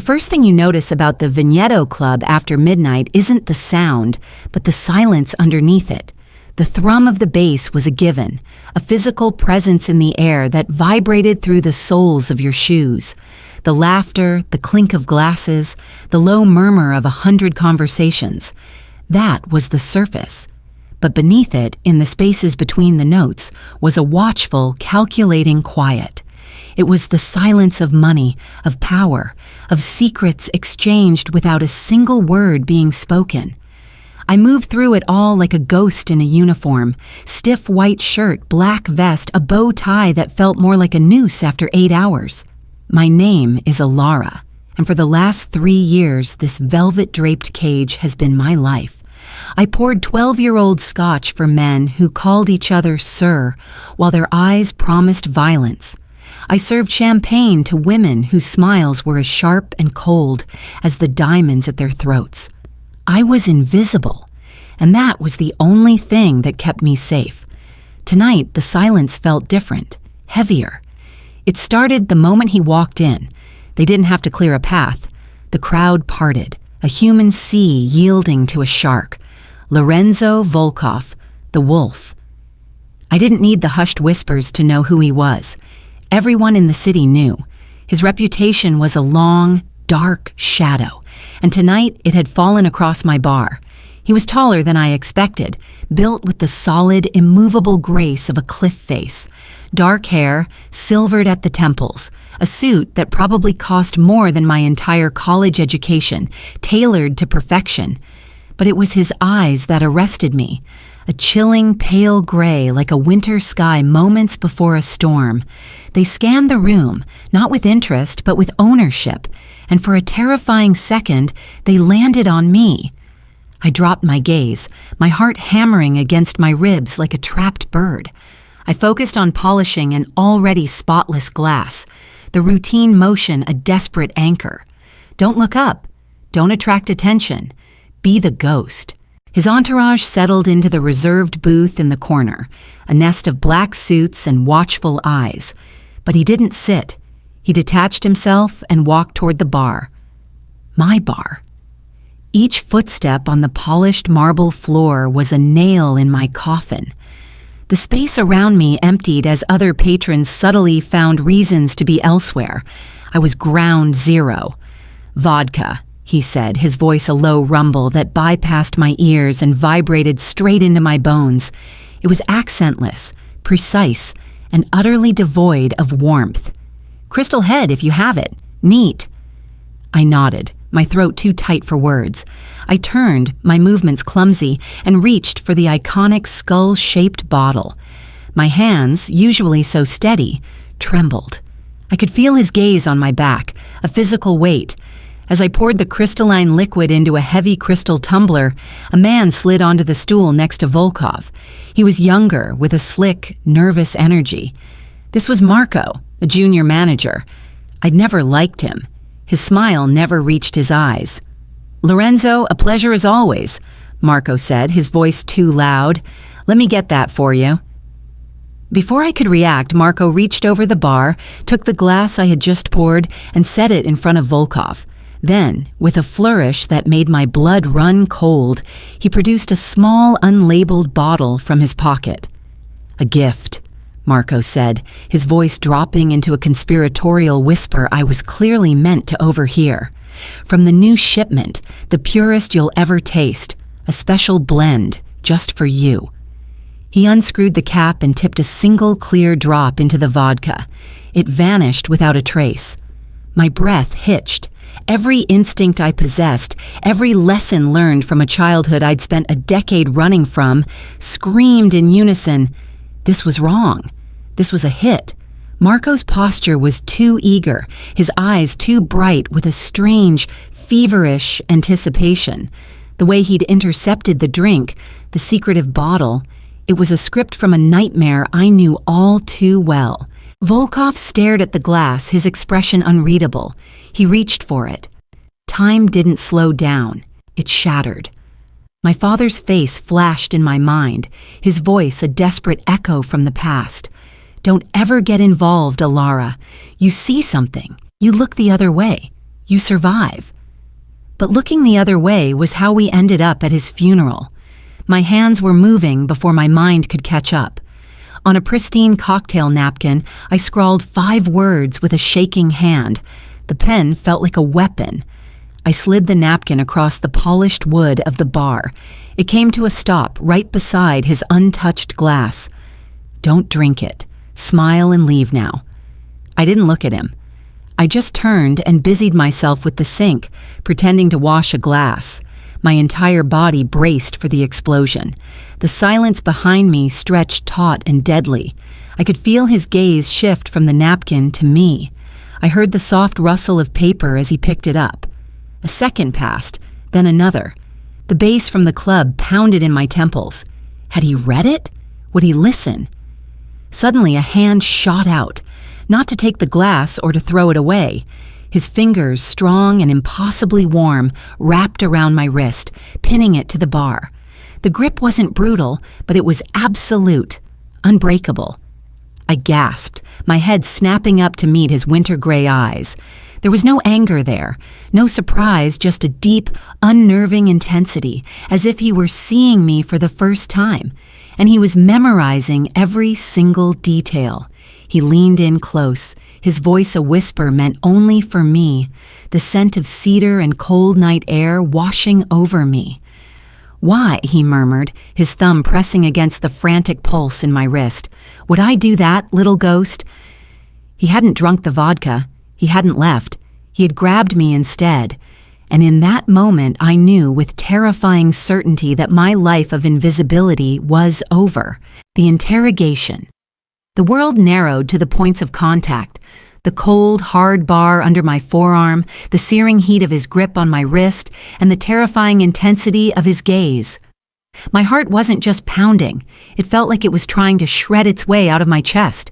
first thing you notice about the Vigneto Club after midnight isn't the sound, but the silence underneath it. The thrum of the bass was a given, a physical presence in the air that vibrated through the soles of your shoes. The laughter, the clink of glasses, the low murmur of 100 conversations. That was the surface. But beneath it, in the spaces between the notes, was a watchful, calculating quiet. It was the silence of money, of power, of secrets exchanged without a single word being spoken. I moved through it all like a ghost in a uniform, stiff white shirt, black vest, a bow tie that felt more like a noose after 8 hours. My name is Alara, and for the last 3 years, this velvet-draped cage has been my life. I poured 12-year-old scotch for men who called each other sir, while their eyes promised violence. I served champagne to women whose smiles were as sharp and cold as the diamonds at their throats. I was invisible, and that was the only thing that kept me safe. Tonight, the silence felt different, heavier. It started the moment he walked in. They didn't have to clear a path. The crowd parted, a human sea yielding to a shark. Lorenzo Volkov, the wolf. I didn't need the hushed whispers to know who he was. Everyone in the city knew. His reputation was a long, dark shadow, and tonight it had fallen across my bar. He was taller than I expected, built with the solid, immovable grace of a cliff face. Dark hair, silvered at the temples, a suit that probably cost more than my entire college education, tailored to perfection. But it was his eyes that arrested me, a chilling pale gray like a winter sky moments before a storm. They scanned the room, not with interest, but with ownership, and for a terrifying second, they landed on me. I dropped my gaze, my heart hammering against my ribs like a trapped bird. I focused on polishing an already spotless glass, the routine motion a desperate anchor. Don't look up. Don't attract attention. Be the ghost. His entourage settled into the reserved booth in the corner, a nest of black suits and watchful eyes. But he didn't sit. He detached himself and walked toward the bar. My bar. Each footstep on the polished marble floor was a nail in my coffin. The space around me emptied as other patrons subtly found reasons to be elsewhere. I was ground zero. Vodka, he said, his voice a low rumble that bypassed my ears and vibrated straight into my bones. It was accentless, precise, and utterly devoid of warmth. Crystal Head, if you have it. Neat. I nodded, my throat too tight for words. I turned, my movements clumsy, and reached for the iconic skull-shaped bottle. My hands, usually so steady, trembled. I could feel his gaze on my back, a physical weight. As I poured the crystalline liquid into a heavy crystal tumbler, a man slid onto the stool next to Volkov. He was younger, with a slick, nervous energy. This was Marco, a junior manager. I'd never liked him. His smile never reached his eyes. "Lorenzo, a pleasure as always," Marco said, his voice too loud. "Let me get that for you." Before I could react, Marco reached over the bar, took the glass I had just poured, and set it in front of Volkov. Then, with a flourish that made my blood run cold, he produced a small, unlabeled bottle from his pocket. "A gift," Marco said, his voice dropping into a conspiratorial whisper I was clearly meant to overhear. "From the new shipment, the purest you'll ever taste, a special blend, just for you." He unscrewed the cap and tipped a single clear drop into the vodka. It vanished without a trace. My breath hitched. Every instinct I possessed, every lesson learned from a childhood I'd spent a decade running from, screamed in unison, this was wrong. This was a hit. Marco's posture was too eager, his eyes too bright with a strange, feverish anticipation. The way he'd intercepted the drink, the secretive bottle, it was a script from a nightmare I knew all too well. Volkov stared at the glass, his expression unreadable. He reached for it. Time didn't slow down. It shattered. My father's face flashed in my mind, his voice a desperate echo from the past. "Don't ever get involved, Alara. You see something. You look the other way. You survive. But looking the other way was how we ended up at his funeral. My hands were moving before my mind could catch up. On a pristine cocktail napkin, I scrawled 5 words with a shaking hand. The pen felt like a weapon. I slid the napkin across the polished wood of the bar. It came to a stop right beside his untouched glass. Don't drink it. Smile and leave now. I didn't look at him. I just turned and busied myself with the sink, pretending to wash a glass. My entire body braced for the explosion. The silence behind me stretched taut and deadly. I could feel his gaze shift from the napkin to me. I heard the soft rustle of paper as he picked it up. A second passed, then another. The bass from the club pounded in my temples. Had he read it? Would he listen? Suddenly a hand shot out, not to take the glass or to throw it away. His fingers, strong and impossibly warm, wrapped around my wrist, pinning it to the bar. The grip wasn't brutal, but it was absolute, unbreakable. I gasped, my head snapping up to meet his winter gray eyes. There was no anger there, no surprise, just a deep, unnerving intensity, as if he were seeing me for the first time, and he was memorizing every single detail. He leaned in close, his voice a whisper meant only for me, the scent of cedar and cold night air washing over me. Why, he murmured, his thumb pressing against the frantic pulse in my wrist. Would I do that, little ghost? He hadn't drunk the vodka. He hadn't left. He had grabbed me instead. And in that moment, I knew with terrifying certainty that my life of invisibility was over. The interrogation. The world narrowed to the points of contact. The cold, hard bar under my forearm, the searing heat of his grip on my wrist, and the terrifying intensity of his gaze. My heart wasn't just pounding. It felt like it was trying to shred its way out of my chest.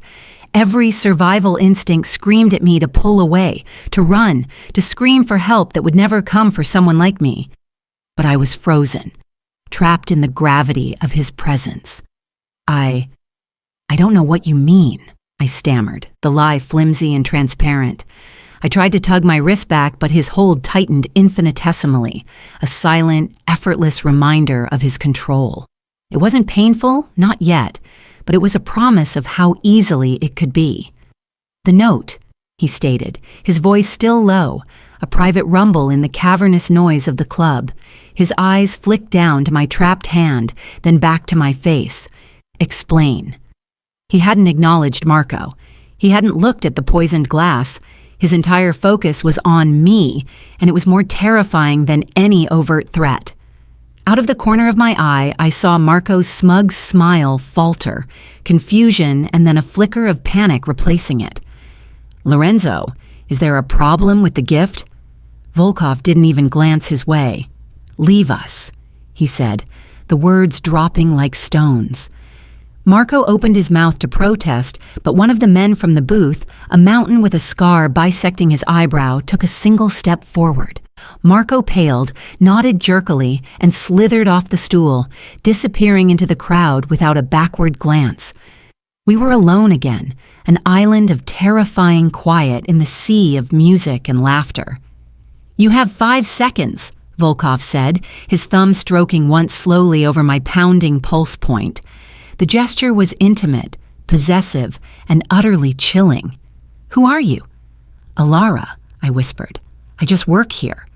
Every survival instinct screamed at me to pull away, to run, to scream for help that would never come for someone like me. But I was frozen, trapped in the gravity of his presence. I don't know what you mean, I stammered, the lie flimsy and transparent. I tried to tug my wrist back, but his hold tightened infinitesimally, a silent, effortless reminder of his control. It wasn't painful, not yet, but it was a promise of how easily it could be. The note, he stated, his voice still low, a private rumble in the cavernous noise of the club. His eyes flicked down to my trapped hand, then back to my face. Explain. He hadn't acknowledged Marco. He hadn't looked at the poisoned glass. His entire focus was on me, and it was more terrifying than any overt threat. Out of the corner of my eye, I saw Marco's smug smile falter, confusion and then a flicker of panic replacing it. Lorenzo, is there a problem with the gift? Volkov didn't even glance his way. Leave us, he said, the words dropping like stones. Marco opened his mouth to protest, but one of the men from the booth, a mountain with a scar bisecting his eyebrow, took a single step forward. Marco paled, nodded jerkily, and slithered off the stool, disappearing into the crowd without a backward glance. We were alone again, an island of terrifying quiet in the sea of music and laughter. You have 5 seconds, Volkov said, his thumb stroking once slowly over my pounding pulse point. The gesture was intimate, possessive, and utterly chilling. Who are you? Alara, I whispered. I just work here.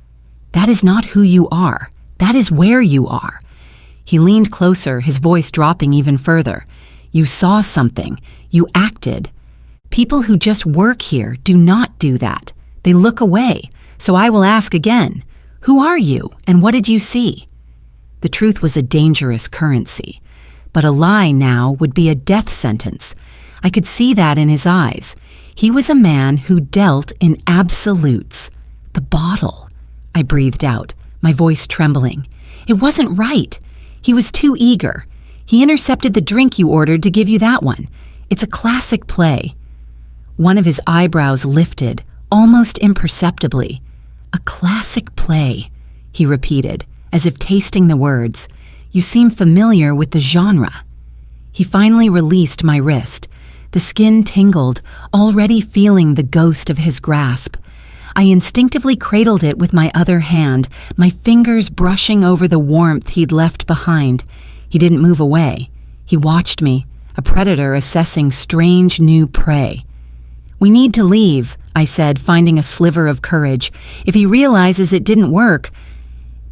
That is not who you are. That is where you are. He leaned closer, his voice dropping even further. You saw something. You acted. People who just work here do not do that. They look away. So I will ask again. Who are you, and what did you see? The truth was a dangerous currency. But a lie now would be a death sentence. I could see that in his eyes. He was a man who dealt in absolutes. The bottle, I breathed out, my voice trembling. It wasn't right. He was too eager. He intercepted the drink you ordered to give you that one. It's a classic play. One of his eyebrows lifted, almost imperceptibly. A classic play, he repeated, as if tasting the words. You seem familiar with the genre. He finally released my wrist. The skin tingled, already feeling the ghost of his grasp. I instinctively cradled it with my other hand, my fingers brushing over the warmth he'd left behind. He didn't move away. He watched me, a predator assessing strange new prey. "We need to leave," I said, finding a sliver of courage. If he realizes it didn't work,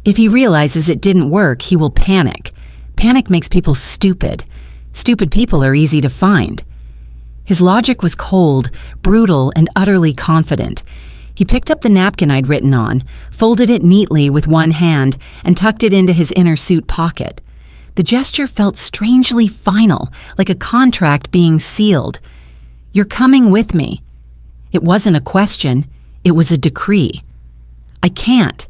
he will panic. Panic makes people stupid. Stupid people are easy to find. His logic was cold, brutal, and utterly confident. He picked up the napkin I'd written on, folded it neatly with one hand, and tucked it into his inner suit pocket. The gesture felt strangely final, like a contract being sealed. "You're coming with me." It wasn't a question, it was a decree. "I can't.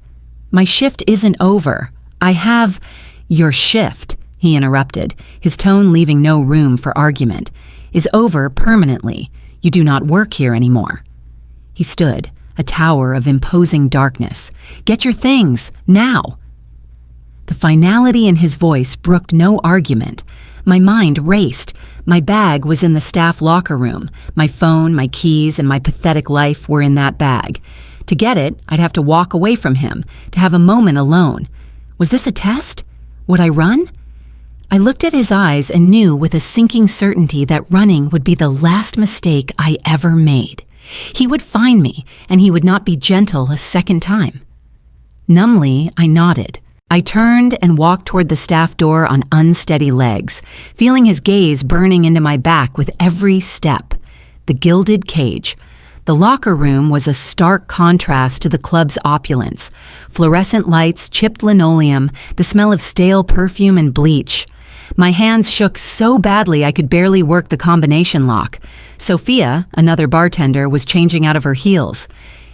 My shift isn't over. I have—" "Your shift," he interrupted, his tone leaving no room for argument, "is over permanently. You do not work here anymore." He stood, a tower of imposing darkness. "Get your things, now." The finality in his voice brooked no argument. My mind raced. My bag was in the staff locker room. My phone, my keys, and my pathetic life were in that bag. To get it, I'd have to walk away from him, to have a moment alone. Was this a test? Would I run? I looked at his eyes and knew with a sinking certainty that running would be the last mistake I ever made. He would find me, and he would not be gentle a second time. Numbly, I nodded. I turned and walked toward the staff door on unsteady legs, feeling his gaze burning into my back with every step. The gilded cage. The locker room was a stark contrast to the club's opulence. Fluorescent lights, chipped linoleum, the smell of stale perfume and bleach. My hands shook so badly I could barely work the combination lock. Sophia, another bartender, was changing out of her heels.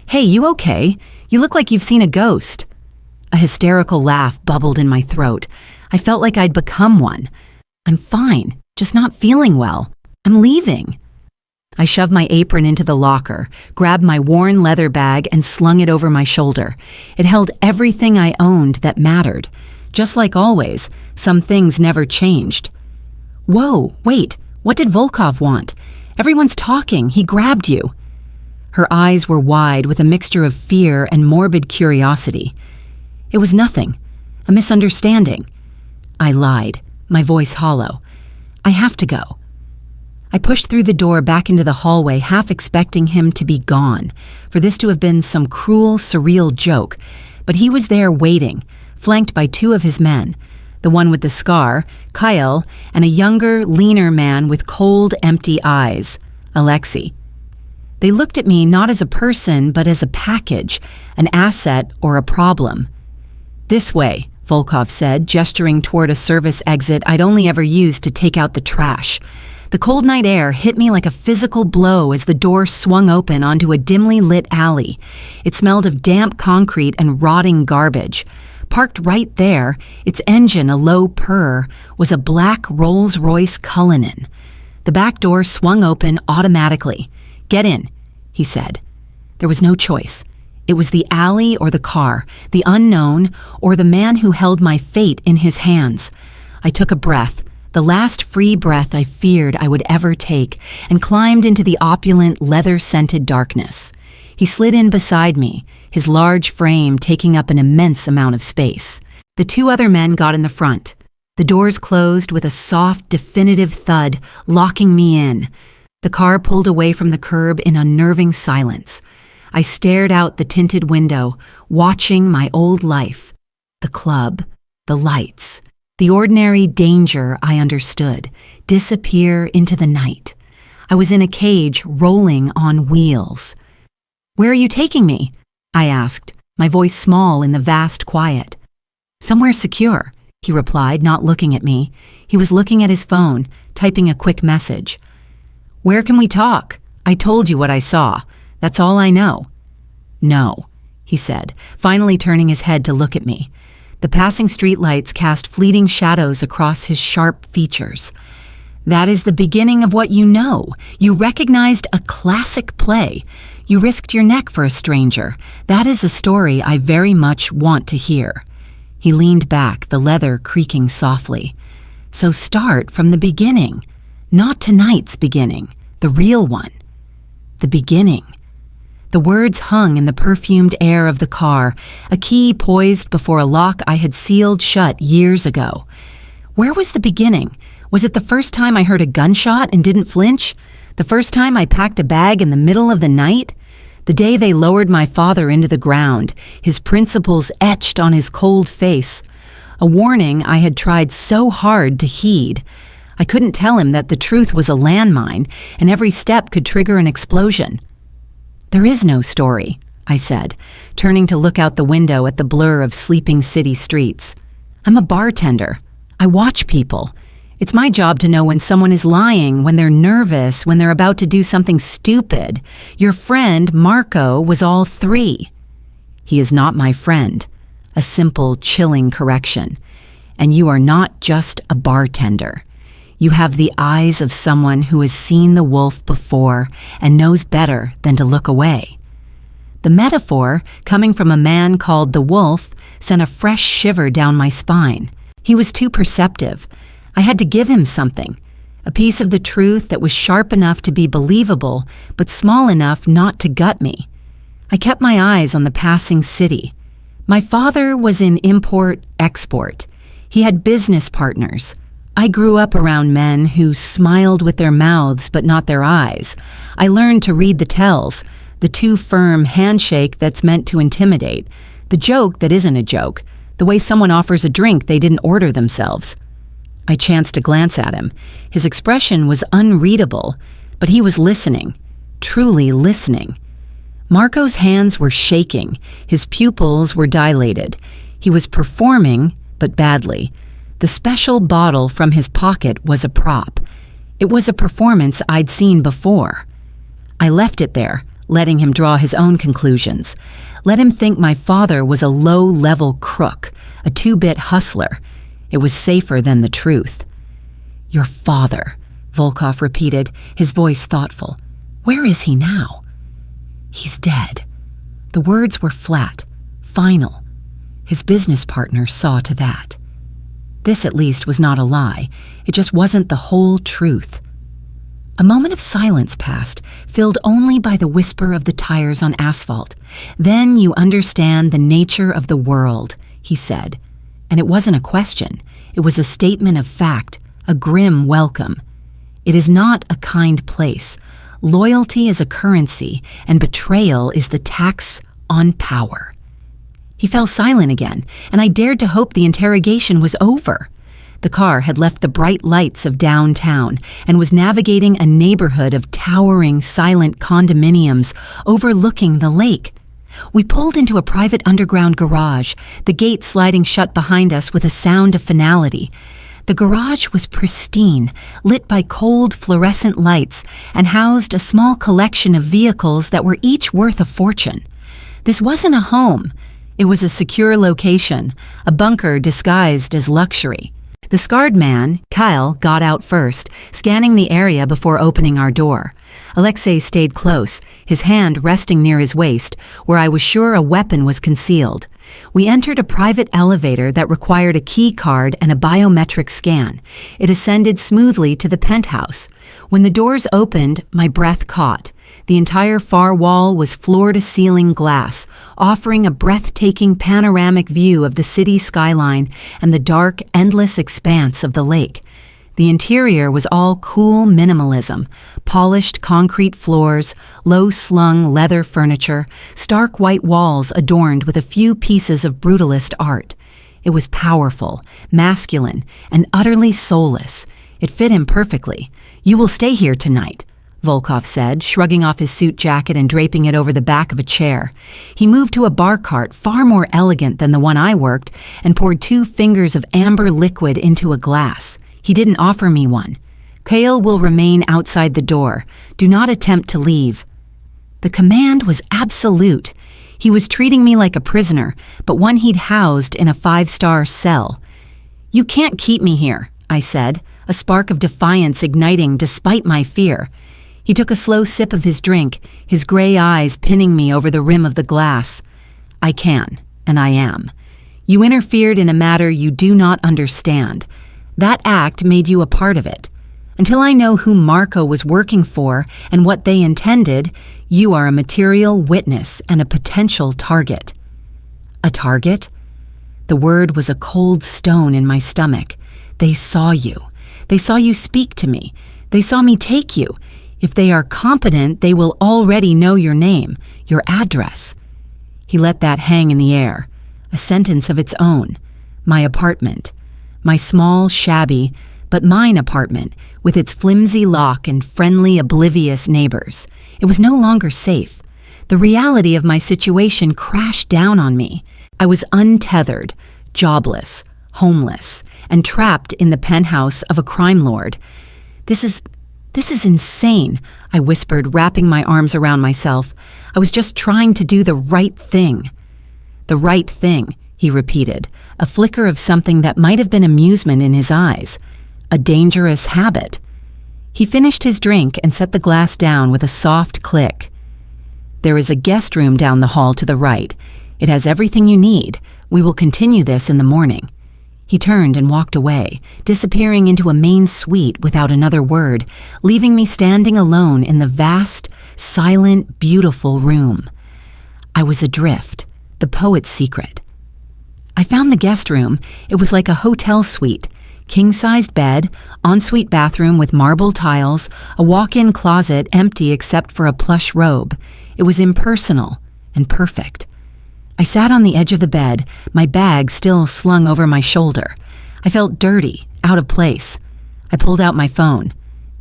"Hey, you okay? You look like you've seen a ghost." A hysterical laugh bubbled in my throat. I felt like I'd become one. "I'm fine, just not feeling well. I'm leaving." I shoved my apron into the locker, grabbed my worn leather bag, and slung it over my shoulder. It held everything I owned that mattered. Just like always, some things never changed. "Whoa, wait, what did Volkov want? Everyone's talking, he grabbed you." Her eyes were wide with a mixture of fear and morbid curiosity. "It was nothing, a misunderstanding." I lied, my voice hollow. "I have to go." I pushed through the door back into the hallway, half expecting him to be gone, for this to have been some cruel, surreal joke. But he was there waiting, flanked by two of his men, the one with the scar, Kyle, and a younger, leaner man with cold, empty eyes, Alexei. They looked at me not as a person, but as a package, an asset or a problem. "This way," Volkov said, gesturing toward a service exit I'd only ever used to take out the trash. The cold night air hit me like a physical blow as the door swung open onto a dimly lit alley. It smelled of damp concrete and rotting garbage. Parked right there, its engine a low purr, was a black Rolls-Royce Cullinan. The back door swung open automatically. "Get in," he said. There was no choice. It was the alley or the car, the unknown, or the man who held my fate in his hands. I took a breath, the last free breath I feared I would ever take, and climbed into the opulent, leather-scented darkness. He slid in beside me, his large frame taking up an immense amount of space. The two other men got in the front. The doors closed with a soft, definitive thud, locking me in. The car pulled away from the curb in unnerving silence. I stared out the tinted window, watching my old life. The club, the lights, the ordinary danger I understood, disappear into the night. I was in a cage rolling on wheels. "Where are you taking me?" I asked, my voice small in the vast quiet. "Somewhere secure," he replied, not looking at me. He was looking at his phone, typing a quick message. "Where can we talk? I told you what I saw. That's all I know." "No," he said, finally turning his head to look at me. The passing streetlights cast fleeting shadows across his sharp features. "That is the beginning of what you know. You recognized a classic play. You risked your neck for a stranger. That is a story I very much want to hear." He leaned back, the leather creaking softly. "So start from the beginning. Not tonight's beginning, the real one. The beginning." The words hung in the perfumed air of the car, a key poised before a lock I had sealed shut years ago. Where was the beginning? Was it the first time I heard a gunshot and didn't flinch? The first time I packed a bag in the middle of the night? The day they lowered my father into the ground, his principles etched on his cold face. A warning I had tried so hard to heed. I couldn't tell him that the truth was a landmine, and every step could trigger an explosion. "There is no story," I said, turning to look out the window at the blur of sleeping city streets. "I'm a bartender. I watch people. It's my job to know when someone is lying, when they're nervous, when they're about to do something stupid. Your friend, Marco, was all three." "He is not my friend." A simple, chilling correction. "And you are not just a bartender. You have the eyes of someone who has seen the wolf before and knows better than to look away." The metaphor, coming from a man called the Wolf, sent a fresh shiver down my spine. He was too perceptive. I had to give him something, a piece of the truth that was sharp enough to be believable, but small enough not to gut me. I kept my eyes on the passing city. My father was in import-export. He had business partners. I grew up around men who smiled with their mouths but not their eyes. I learned to read the tells, the too firm handshake that's meant to intimidate, the joke that isn't a joke, the way someone offers a drink they didn't order themselves. I chanced to glance at him. His expression was unreadable, but he was listening, truly listening. Marco's hands were shaking. His pupils were dilated. He was performing, but badly. The special bottle from his pocket was a prop. It was a performance I'd seen before. I left it there, letting him draw his own conclusions. Let him think my father was a low-level crook, a two-bit hustler. It was safer than the truth. "Your father," Volkov repeated, his voice thoughtful. "Where is he now?" "He's dead." The words were flat, final. His business partner saw to that. This, at least, was not a lie. It just wasn't the whole truth. A moment of silence passed, filled only by the whisper of the tires on asphalt. "Then you understand the nature of the world," he said. And it wasn't a question. It was a statement of fact, a grim welcome. "It is not a kind place. Loyalty is a currency, and betrayal is the tax on power." He fell silent again, and I dared to hope the interrogation was over. The car had left the bright lights of downtown and was navigating a neighborhood of towering, silent condominiums overlooking the lake. We pulled into a private underground garage, the gate sliding shut behind us with a sound of finality. The garage was pristine, lit by cold fluorescent lights, and housed a small collection of vehicles that were each worth a fortune. This wasn't a home. It was a secure location, a bunker disguised as luxury. The scarred man, Kyle, got out first, scanning the area before opening our door. Alexei stayed close, his hand resting near his waist, where I was sure a weapon was concealed. We entered a private elevator that required a key card and a biometric scan. It ascended smoothly to the penthouse. When the doors opened, my breath caught. The entire far wall was floor-to-ceiling glass, offering a breathtaking panoramic view of the city skyline and the dark, endless expanse of the lake. The interior was all cool minimalism, polished concrete floors, low-slung leather furniture, stark white walls adorned with a few pieces of brutalist art. It was powerful, masculine, and utterly soulless. It fit him perfectly. "You will stay here tonight," Volkov said, shrugging off his suit jacket and draping it over the back of a chair. He moved to a bar cart far more elegant than the one I worked and poured 2 fingers of amber liquid into a glass. He didn't offer me one. "Kale will remain outside the door. Do not attempt to leave." The command was absolute. He was treating me like a prisoner, but one he'd housed in a 5-star cell. "You can't keep me here," I said, a spark of defiance igniting despite my fear. He took a slow sip of his drink, his gray eyes pinning me over the rim of the glass. "I can, and I am. You interfered in a matter you do not understand. That act made you a part of it. Until I know who Marco was working for and what they intended, you are a material witness and a potential target." "A target?" The word was a cold stone in my stomach. They saw you. They saw you speak to me. They saw me take you. If they are competent, they will already know your name, your address. He let that hang in the air, a sentence of its own. My apartment. My small, shabby, but mine apartment, with its flimsy lock and friendly, oblivious neighbors. It was no longer safe. The reality of my situation crashed down on me. I was untethered, jobless, homeless, and trapped in the penthouse of a crime lord. This is insane," I whispered, wrapping my arms around myself. "I was just trying to do the right thing." "The right thing," he repeated, a flicker of something that might have been amusement in his eyes. "A dangerous habit." He finished his drink and set the glass down with a soft click. "There is a guest room down the hall to the right. It has everything you need. We will continue this in the morning." He turned and walked away, disappearing into a main suite without another word, leaving me standing alone in the vast, silent, beautiful room. I was adrift, the poet's secret. I found the guest room. It was like a hotel suite. King-sized bed, ensuite bathroom with marble tiles, a walk-in closet empty except for a plush robe. It was impersonal and perfect. I sat on the edge of the bed, my bag still slung over my shoulder. I felt dirty, out of place. I pulled out my phone.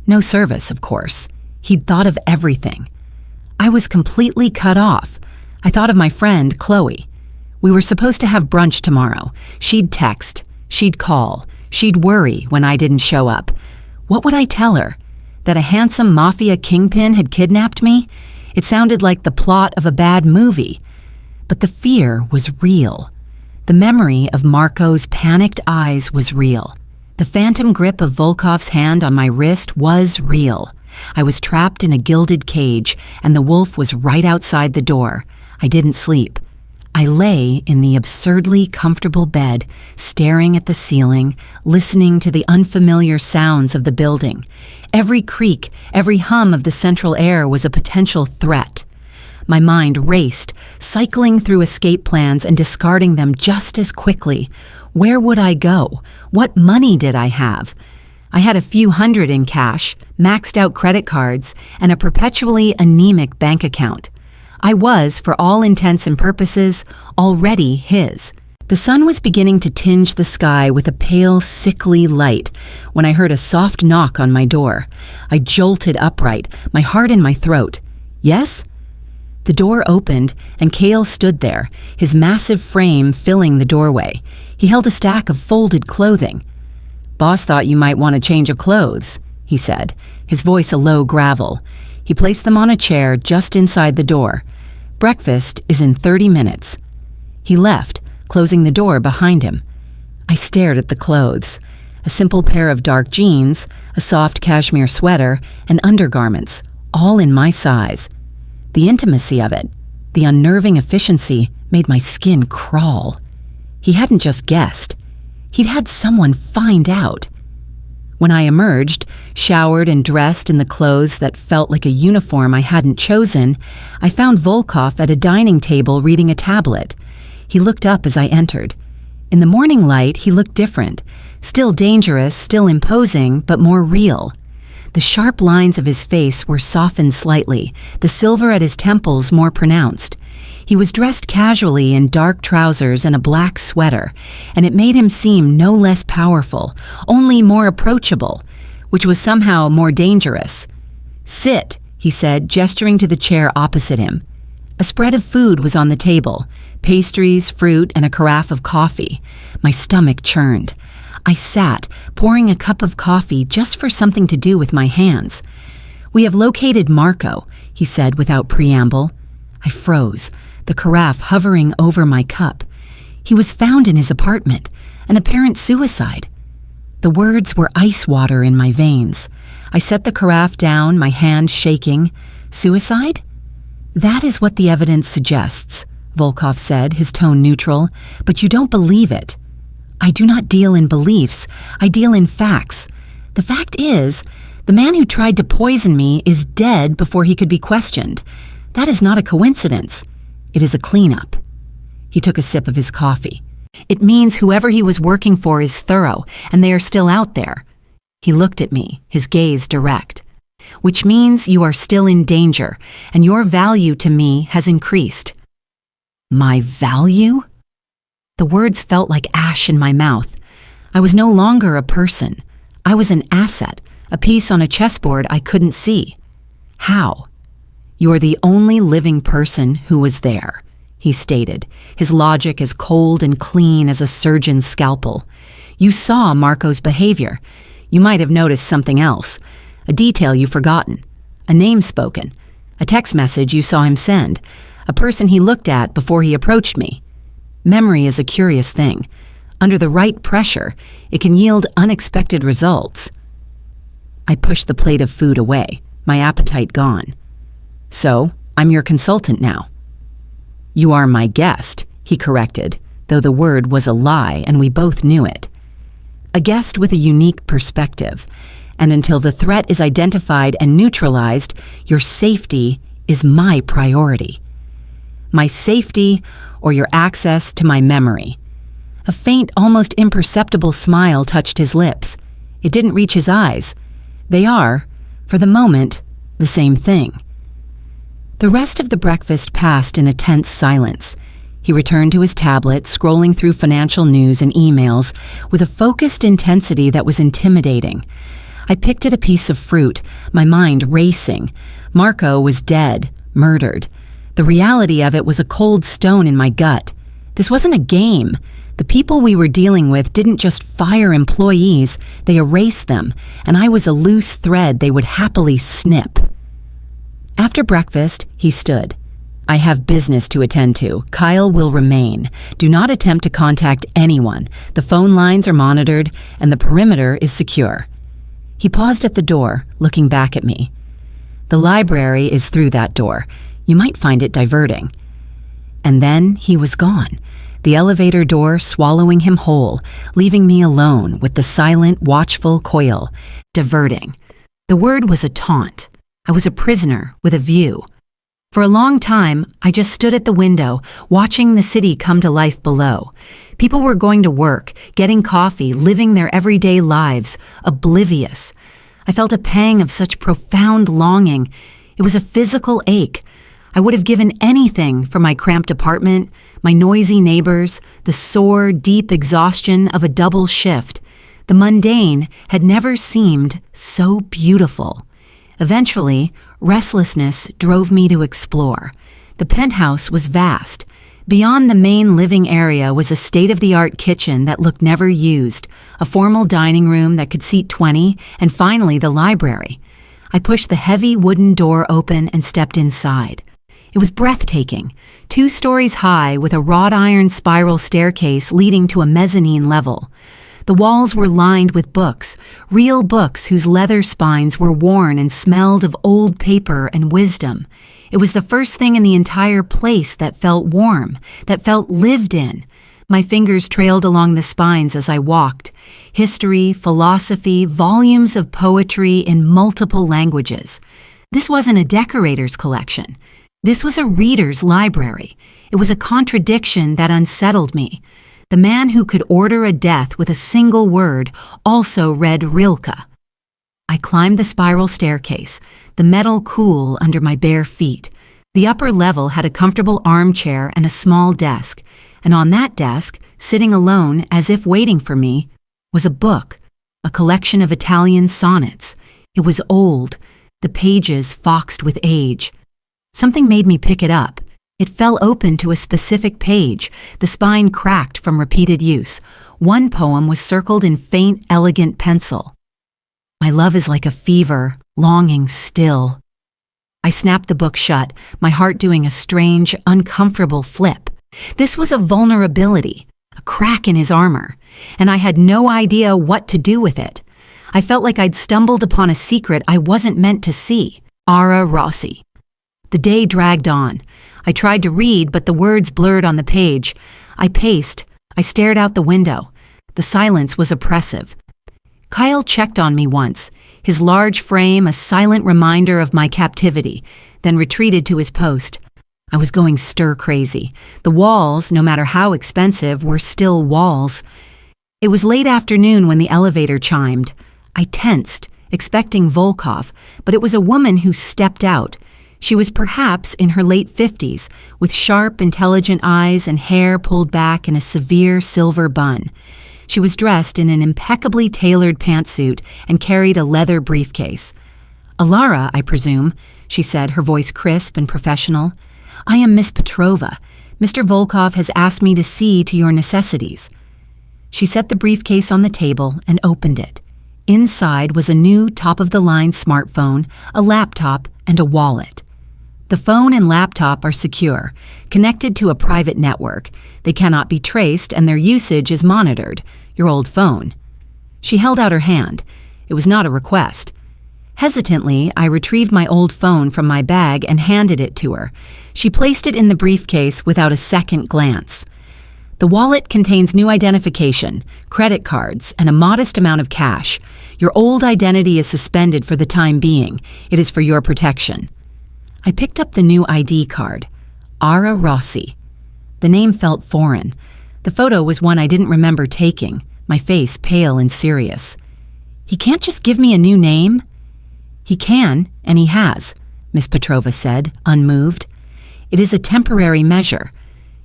No service, of course. He'd thought of everything. I was completely cut off. I thought of my friend, Chloe. We were supposed to have brunch tomorrow. She'd text. She'd call. She'd worry when I didn't show up. What would I tell her? That a handsome mafia kingpin had kidnapped me? It sounded like the plot of a bad movie. But the fear was real. The memory of Marco's panicked eyes was real. The phantom grip of Volkov's hand on my wrist was real. I was trapped in a gilded cage, and the wolf was right outside the door. I didn't sleep. I lay in the absurdly comfortable bed, staring at the ceiling, listening to the unfamiliar sounds of the building. Every creak, every hum of the central air was a potential threat. My mind raced, cycling through escape plans and discarding them just as quickly. Where would I go? What money did I have? I had a few hundred in cash, maxed out credit cards, and a perpetually anemic bank account. I was, for all intents and purposes, already his. The sun was beginning to tinge the sky with a pale, sickly light when I heard a soft knock on my door. I jolted upright, my heart in my throat. "Yes?" The door opened, and Cale stood there, his massive frame filling the doorway. He held a stack of folded clothing. "Boss thought you might want a change of clothes," he said, his voice a low gravel. He placed them on a chair just inside the door. "Breakfast is in 30 minutes. He left, closing the door behind him. I stared at the clothes. A simple pair of dark jeans, a soft cashmere sweater, and undergarments, all in my size. The intimacy of it, the unnerving efficiency, made my skin crawl. He hadn't just guessed. He'd had someone find out. When I emerged, showered and dressed in the clothes that felt like a uniform I hadn't chosen, I found Volkov at a dining table reading a tablet. He looked up as I entered. In the morning light, he looked different. Still dangerous, still imposing, but more real. The sharp lines of his face were softened slightly, the silver at his temples more pronounced. He was dressed casually in dark trousers and a black sweater, and it made him seem no less powerful, only more approachable, which was somehow more dangerous. "Sit," he said, gesturing to the chair opposite him. A spread of food was on the table, pastries, fruit, and a carafe of coffee. My stomach churned. I sat, pouring a cup of coffee just for something to do with my hands. "We have located Marco," he said without preamble. I froze, the carafe hovering over my cup. He was found in his apartment, an apparent suicide. The words were ice water in my veins. I set the carafe down, my hand shaking. "Suicide?" "That is what the evidence suggests," Volkov said, his tone neutral, "but you don't believe it." "I do not deal in beliefs. I deal in facts. The fact is, the man who tried to poison me is dead before he could be questioned. That is not a coincidence. It is a cleanup. He took a sip of his coffee. It means whoever he was working for is thorough, and they are still out there. He looked at me, his gaze direct. Which means you are still in danger, and your value to me has increased. My value? The words felt like ash in my mouth. I was no longer a person. I was an asset, a piece on a chessboard I couldn't see. How? You are the only living person who was there, he stated, his logic as cold and clean as a surgeon's scalpel. You saw Marco's behavior. You might have noticed something else, a detail you've forgotten, a name spoken, a text message you saw him send, a person he looked at before he approached me. Memory is a curious thing. Under the right pressure, it can yield unexpected results. I pushed the plate of food away, my appetite gone. So, I'm your consultant now. You are my guest, he corrected, though the word was a lie and we both knew it. A guest with a unique perspective, and until the threat is identified and neutralized, your safety is my priority. My safety or your access to my memory. A faint, almost imperceptible smile touched his lips. It didn't reach his eyes. They are, for the moment, the same thing. The rest of the breakfast passed in a tense silence. He returned to his tablet, scrolling through financial news and emails with a focused intensity that was intimidating. I picked at a piece of fruit, my mind racing. Marco was dead, murdered. The reality of it was a cold stone in my gut. This wasn't a game. The people we were dealing with didn't just fire employees, they erased them, and I was a loose thread they would happily snip. After breakfast, he stood. I have business to attend to. Kyle will remain. Do not attempt to contact anyone. The phone lines are monitored, and the perimeter is secure. He paused at the door, looking back at me. The library is through that door. You might find it diverting. And then he was gone, the elevator door swallowing him whole, leaving me alone with the silent, watchful coil. Diverting. The word was a taunt. I was a prisoner with a view. For a long time, I just stood at the window, watching the city come to life below. People were going to work, getting coffee, living their everyday lives, oblivious. I felt a pang of such profound longing. It was a physical ache. I would have given anything for my cramped apartment, my noisy neighbors, the sore, deep exhaustion of a double shift. The mundane had never seemed so beautiful. Eventually, restlessness drove me to explore. The penthouse was vast. Beyond the main living area was a state-of-the-art kitchen that looked never used, a formal dining room that could seat 20, and finally the library. I pushed the heavy wooden door open and stepped inside. It was breathtaking, 2 stories high with a wrought iron spiral staircase leading to a mezzanine level. The walls were lined with books, real books whose leather spines were worn and smelled of old paper and wisdom. It was the first thing in the entire place that felt warm, that felt lived in. My fingers trailed along the spines as I walked. History, philosophy, volumes of poetry in multiple languages. This wasn't a decorator's collection. This was a reader's library. It was a contradiction that unsettled me. The man who could order a death with a single word also read Rilke. I climbed the spiral staircase, the metal cool under my bare feet. The upper level had a comfortable armchair and a small desk, and on that desk, sitting alone as if waiting for me, was a book, a collection of Italian sonnets. It was old, the pages foxed with age. Something made me pick it up. It fell open to a specific page, the spine cracked from repeated use. One poem was circled in faint, elegant pencil. My love is like a fever, longing still. I snapped the book shut, my heart doing a strange, uncomfortable flip. This was a vulnerability, a crack in his armor, and I had no idea what to do with it. I felt like I'd stumbled upon a secret I wasn't meant to see. Ara Rossi. The day dragged on. I tried to read, but the words blurred on the page. I paced. I stared out the window. The silence was oppressive. Kyle checked on me once, his large frame a silent reminder of my captivity, then retreated to his post. I was going stir-crazy. The walls, no matter how expensive, were still walls. It was late afternoon when the elevator chimed. I tensed, expecting Volkov, but it was a woman who stepped out. She was perhaps in her late 50s, with sharp, intelligent eyes and hair pulled back in a severe silver bun. She was dressed in an impeccably tailored pantsuit and carried a leather briefcase. "Alara, I presume," she said, her voice crisp and professional. "I am Miss Petrova. Mr. Volkov has asked me to see to your necessities." She set the briefcase on the table and opened it. Inside was a new top-of-the-line smartphone, a laptop, and a wallet. The phone and laptop are secure, connected to a private network. They cannot be traced and their usage is monitored. Your old phone. She held out her hand. It was not a request. Hesitantly, I retrieved my old phone from my bag and handed it to her. She placed it in the briefcase without a second glance. "The wallet contains new identification, credit cards, and a modest amount of cash. Your old identity is suspended for the time being. It is for your protection." I picked up the new ID card. Ara Rossi. The name felt foreign. The photo was one I didn't remember taking, my face pale and serious. "He can't just give me a new name?" "He can, and he has," Miss Petrova said, unmoved. "It is a temporary measure.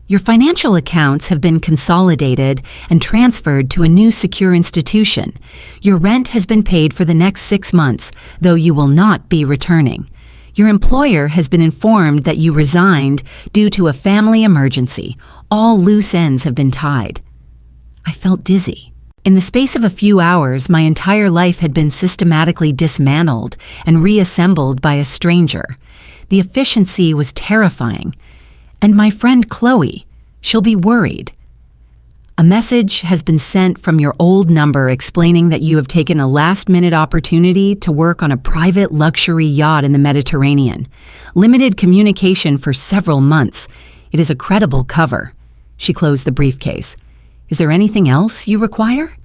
Your financial accounts have been consolidated and transferred to a new secure institution. Your rent has been paid for the next 6 months, though you will not be returning. Your employer has been informed that you resigned due to a family emergency. All loose ends have been tied." I felt dizzy. In the space of a few hours, my entire life had been systematically dismantled and reassembled by a stranger. The efficiency was terrifying. And my friend Chloe, she'll be worried. "A message has been sent from your old number explaining that you have taken a last-minute opportunity to work on a private luxury yacht in the Mediterranean. Limited communication for several months. It is a credible cover." She closed the briefcase. "Is there anything else you require?"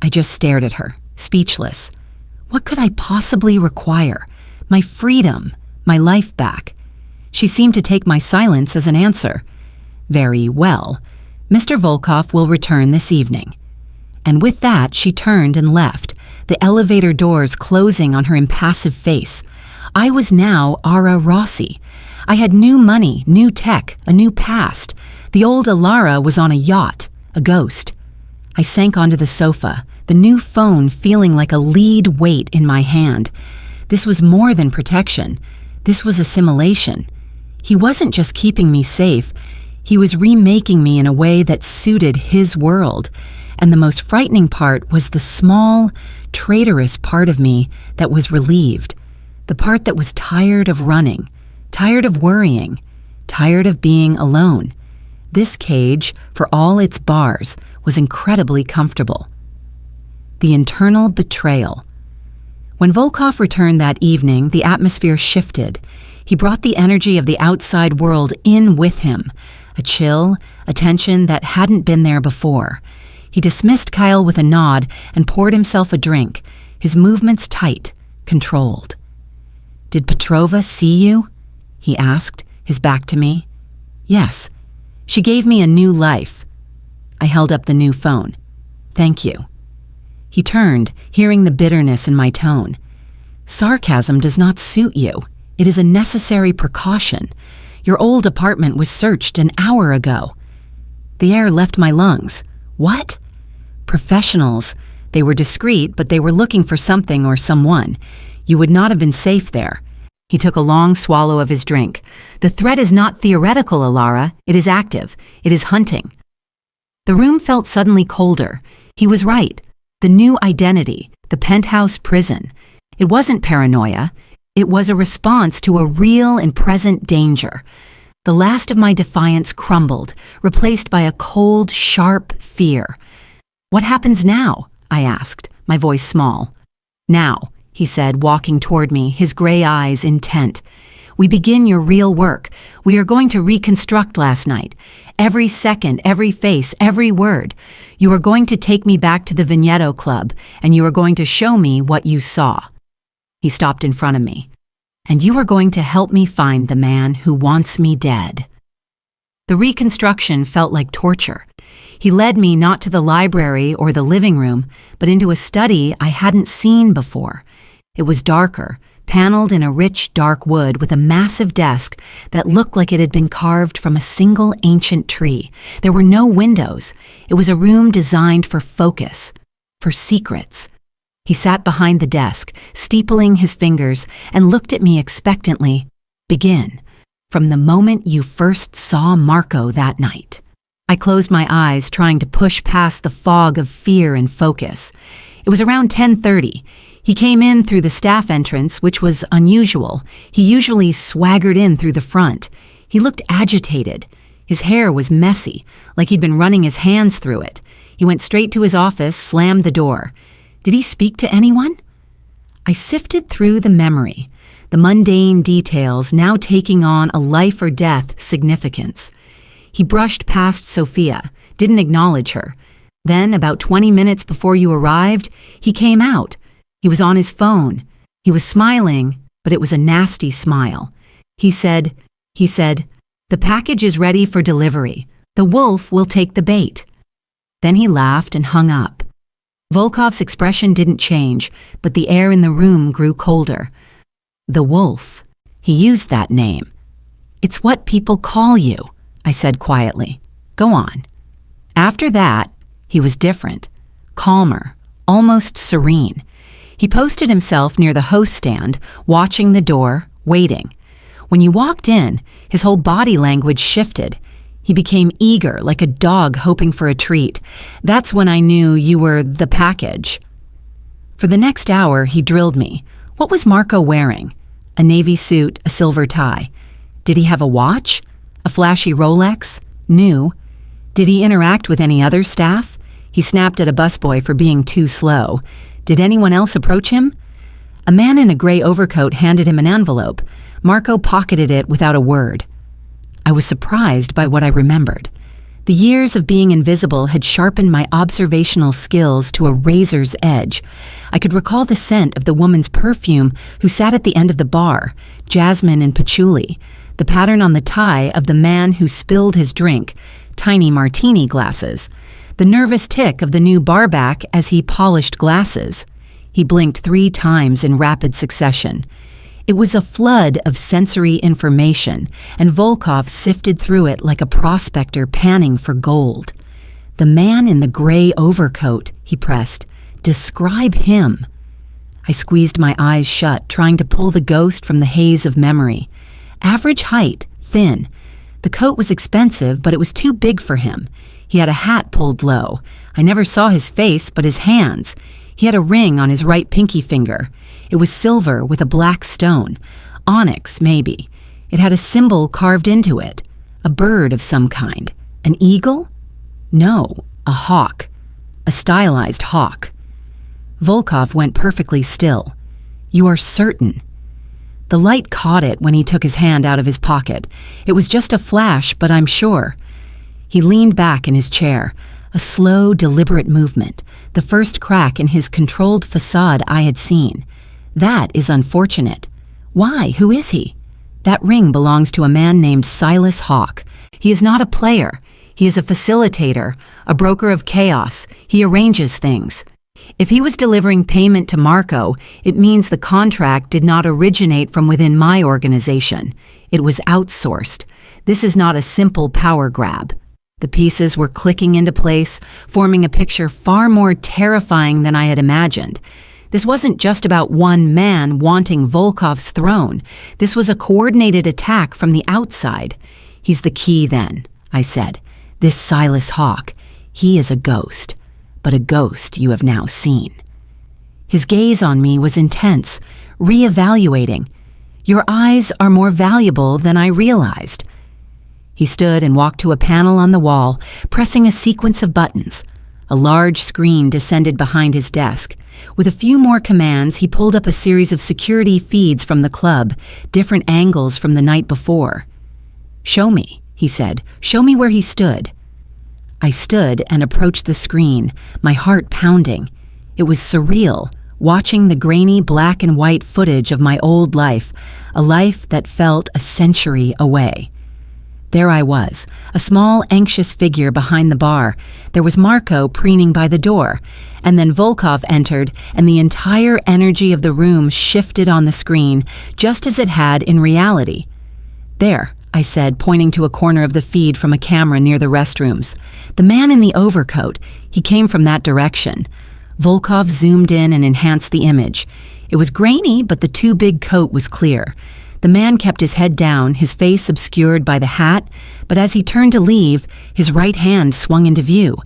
I just stared at her, speechless. What could I possibly require? My freedom, my life back. She seemed to take my silence as an answer. "Very well. Mr. Volkov will return this evening." And with that, she turned and left, the elevator doors closing on her impassive face. I was now Ara Rossi. I had new money, new tech, a new past. The old Alara was on a yacht, a ghost. I sank onto the sofa, the new phone feeling like a lead weight in my hand. This was more than protection. This was assimilation. He wasn't just keeping me safe. He was remaking me in a way that suited his world. And the most frightening part was the small, traitorous part of me that was relieved. The part that was tired of running, tired of worrying, tired of being alone. This cage, for all its bars, was incredibly comfortable. The internal betrayal. When Volkov returned that evening, the atmosphere shifted. He brought the energy of the outside world in with him, a chill, a tension that hadn't been there before. He dismissed Kyle with a nod and poured himself a drink, his movements tight, controlled. "Did Petrova see you?" he asked, his back to me. "Yes. She gave me a new life." I held up the new phone. "Thank you." He turned, hearing the bitterness in my tone. "Sarcasm does not suit you. It is a necessary precaution. Your old apartment was searched an hour ago." The air left my lungs. What? Professionals. They were discreet, but they were looking for something or someone. You would not have been safe there. He took a long swallow of his drink. "The threat is not theoretical, Alara. It is active. It is hunting." The room felt suddenly colder. He was right. The new identity, the penthouse prison. It wasn't paranoia. It was a response to a real and present danger. The last of my defiance crumbled, replaced by a cold, sharp fear. "What happens now?" I asked, my voice small. "Now," he said, walking toward me, his gray eyes intent. We begin your real work. We are going to reconstruct last night. Every second, every face, every word. You are going to take me back to the Vigneto Club, and you are going to show me what you saw." He stopped in front of me. "And you are going to help me find the man who wants me dead." The reconstruction felt like torture. He led me not to the library or the living room, but into a study I hadn't seen before. It was darker, paneled in a rich, dark wood with a massive desk that looked like it had been carved from a single ancient tree. There were no windows. It was a room designed for focus, for secrets. He sat behind the desk, steepling his fingers, and looked at me expectantly. "Begin. From the moment you first saw Marco that night." I closed my eyes, trying to push past the fog of fear and focus. It was around 10:30. He came in through the staff entrance, which was unusual. He usually swaggered in through the front. He looked agitated. His hair was messy, like he'd been running his hands through it. He went straight to his office, slammed the door. Did he speak to anyone? I sifted through the memory, the mundane details now taking on a life or death significance. He brushed past Sophia, didn't acknowledge her. Then, about 20 minutes before you arrived, he came out. He was on his phone. He was smiling, but it was a nasty smile. He said, "The package is ready for delivery. The wolf will take the bait." Then he laughed and hung up. Volkov's expression didn't change, but the air in the room grew colder. "The wolf." He used that name. "It's what people call you," I said quietly. "Go on." After that, he was different, calmer, almost serene. He posted himself near the host stand, watching the door, waiting. When you walked in, his whole body language shifted. He became eager, like a dog hoping for a treat. That's when I knew you were the package. For the next hour, he drilled me. What was Marco wearing? A navy suit, a silver tie. Did he have a watch? A flashy Rolex? New? Did he interact with any other staff? He snapped at a busboy for being too slow. Did anyone else approach him? A man in a gray overcoat handed him an envelope. Marco pocketed it without a word. I was surprised by what I remembered. The years of being invisible had sharpened my observational skills to a razor's edge. I could recall the scent of the woman's perfume who sat at the end of the bar, jasmine and patchouli, the pattern on the tie of the man who spilled his drink, tiny martini glasses, the nervous tick of the new barback as he polished glasses. He blinked 3 times in rapid succession. It was a flood of sensory information, and Volkov sifted through it like a prospector panning for gold. "The man in the gray overcoat," he pressed. "Describe him." I squeezed my eyes shut, trying to pull the ghost from the haze of memory. Average height, thin. The coat was expensive, but it was too big for him. He had a hat pulled low. I never saw his face, but his hands. He had a ring on his right pinky finger. It was silver with a black stone. Onyx, maybe. It had a symbol carved into it. A bird of some kind. An eagle? No, a hawk. A stylized hawk. Volkov went perfectly still. "You are certain?" The light caught it when he took his hand out of his pocket. It was just a flash, but I'm sure. He leaned back in his chair. A slow, deliberate movement, the first crack in his controlled facade I had seen. That is unfortunate. Why? Who is he? That ring belongs to a man named Silas Hawke. He is not a player. He is a facilitator, a broker of chaos. He arranges things. If he was delivering payment to Marco, it means the contract did not originate from within my organization. It was outsourced. This is not a simple power grab. The pieces were clicking into place, forming a picture far more terrifying than I had imagined. This wasn't just about one man wanting Volkov's throne. This was a coordinated attack from the outside. "He's the key then," I said. "This Silas Hawke, he is a ghost, but a ghost you have now seen." His gaze on me was intense, reevaluating. "Your eyes are more valuable than I realized." He stood and walked to a panel on the wall, pressing a sequence of buttons. A large screen descended behind his desk. With a few more commands, he pulled up a series of security feeds from the club, different angles from the night before. "Show me," he said. "Show me where he stood." I stood and approached the screen, my heart pounding. It was surreal, watching the grainy black and white footage of my old life, a life that felt a century away. There I was, a small, anxious figure behind the bar. There was Marco preening by the door, and then Volkov entered, and the entire energy of the room shifted on the screen, just as it had in reality. "There," I said, pointing to a corner of the feed from a camera near the restrooms. "The man in the overcoat, he came from that direction." Volkov zoomed in and enhanced the image. It was grainy, but the too big coat was clear. The man kept his head down, his face obscured by the hat, but as he turned to leave, his right hand swung into view.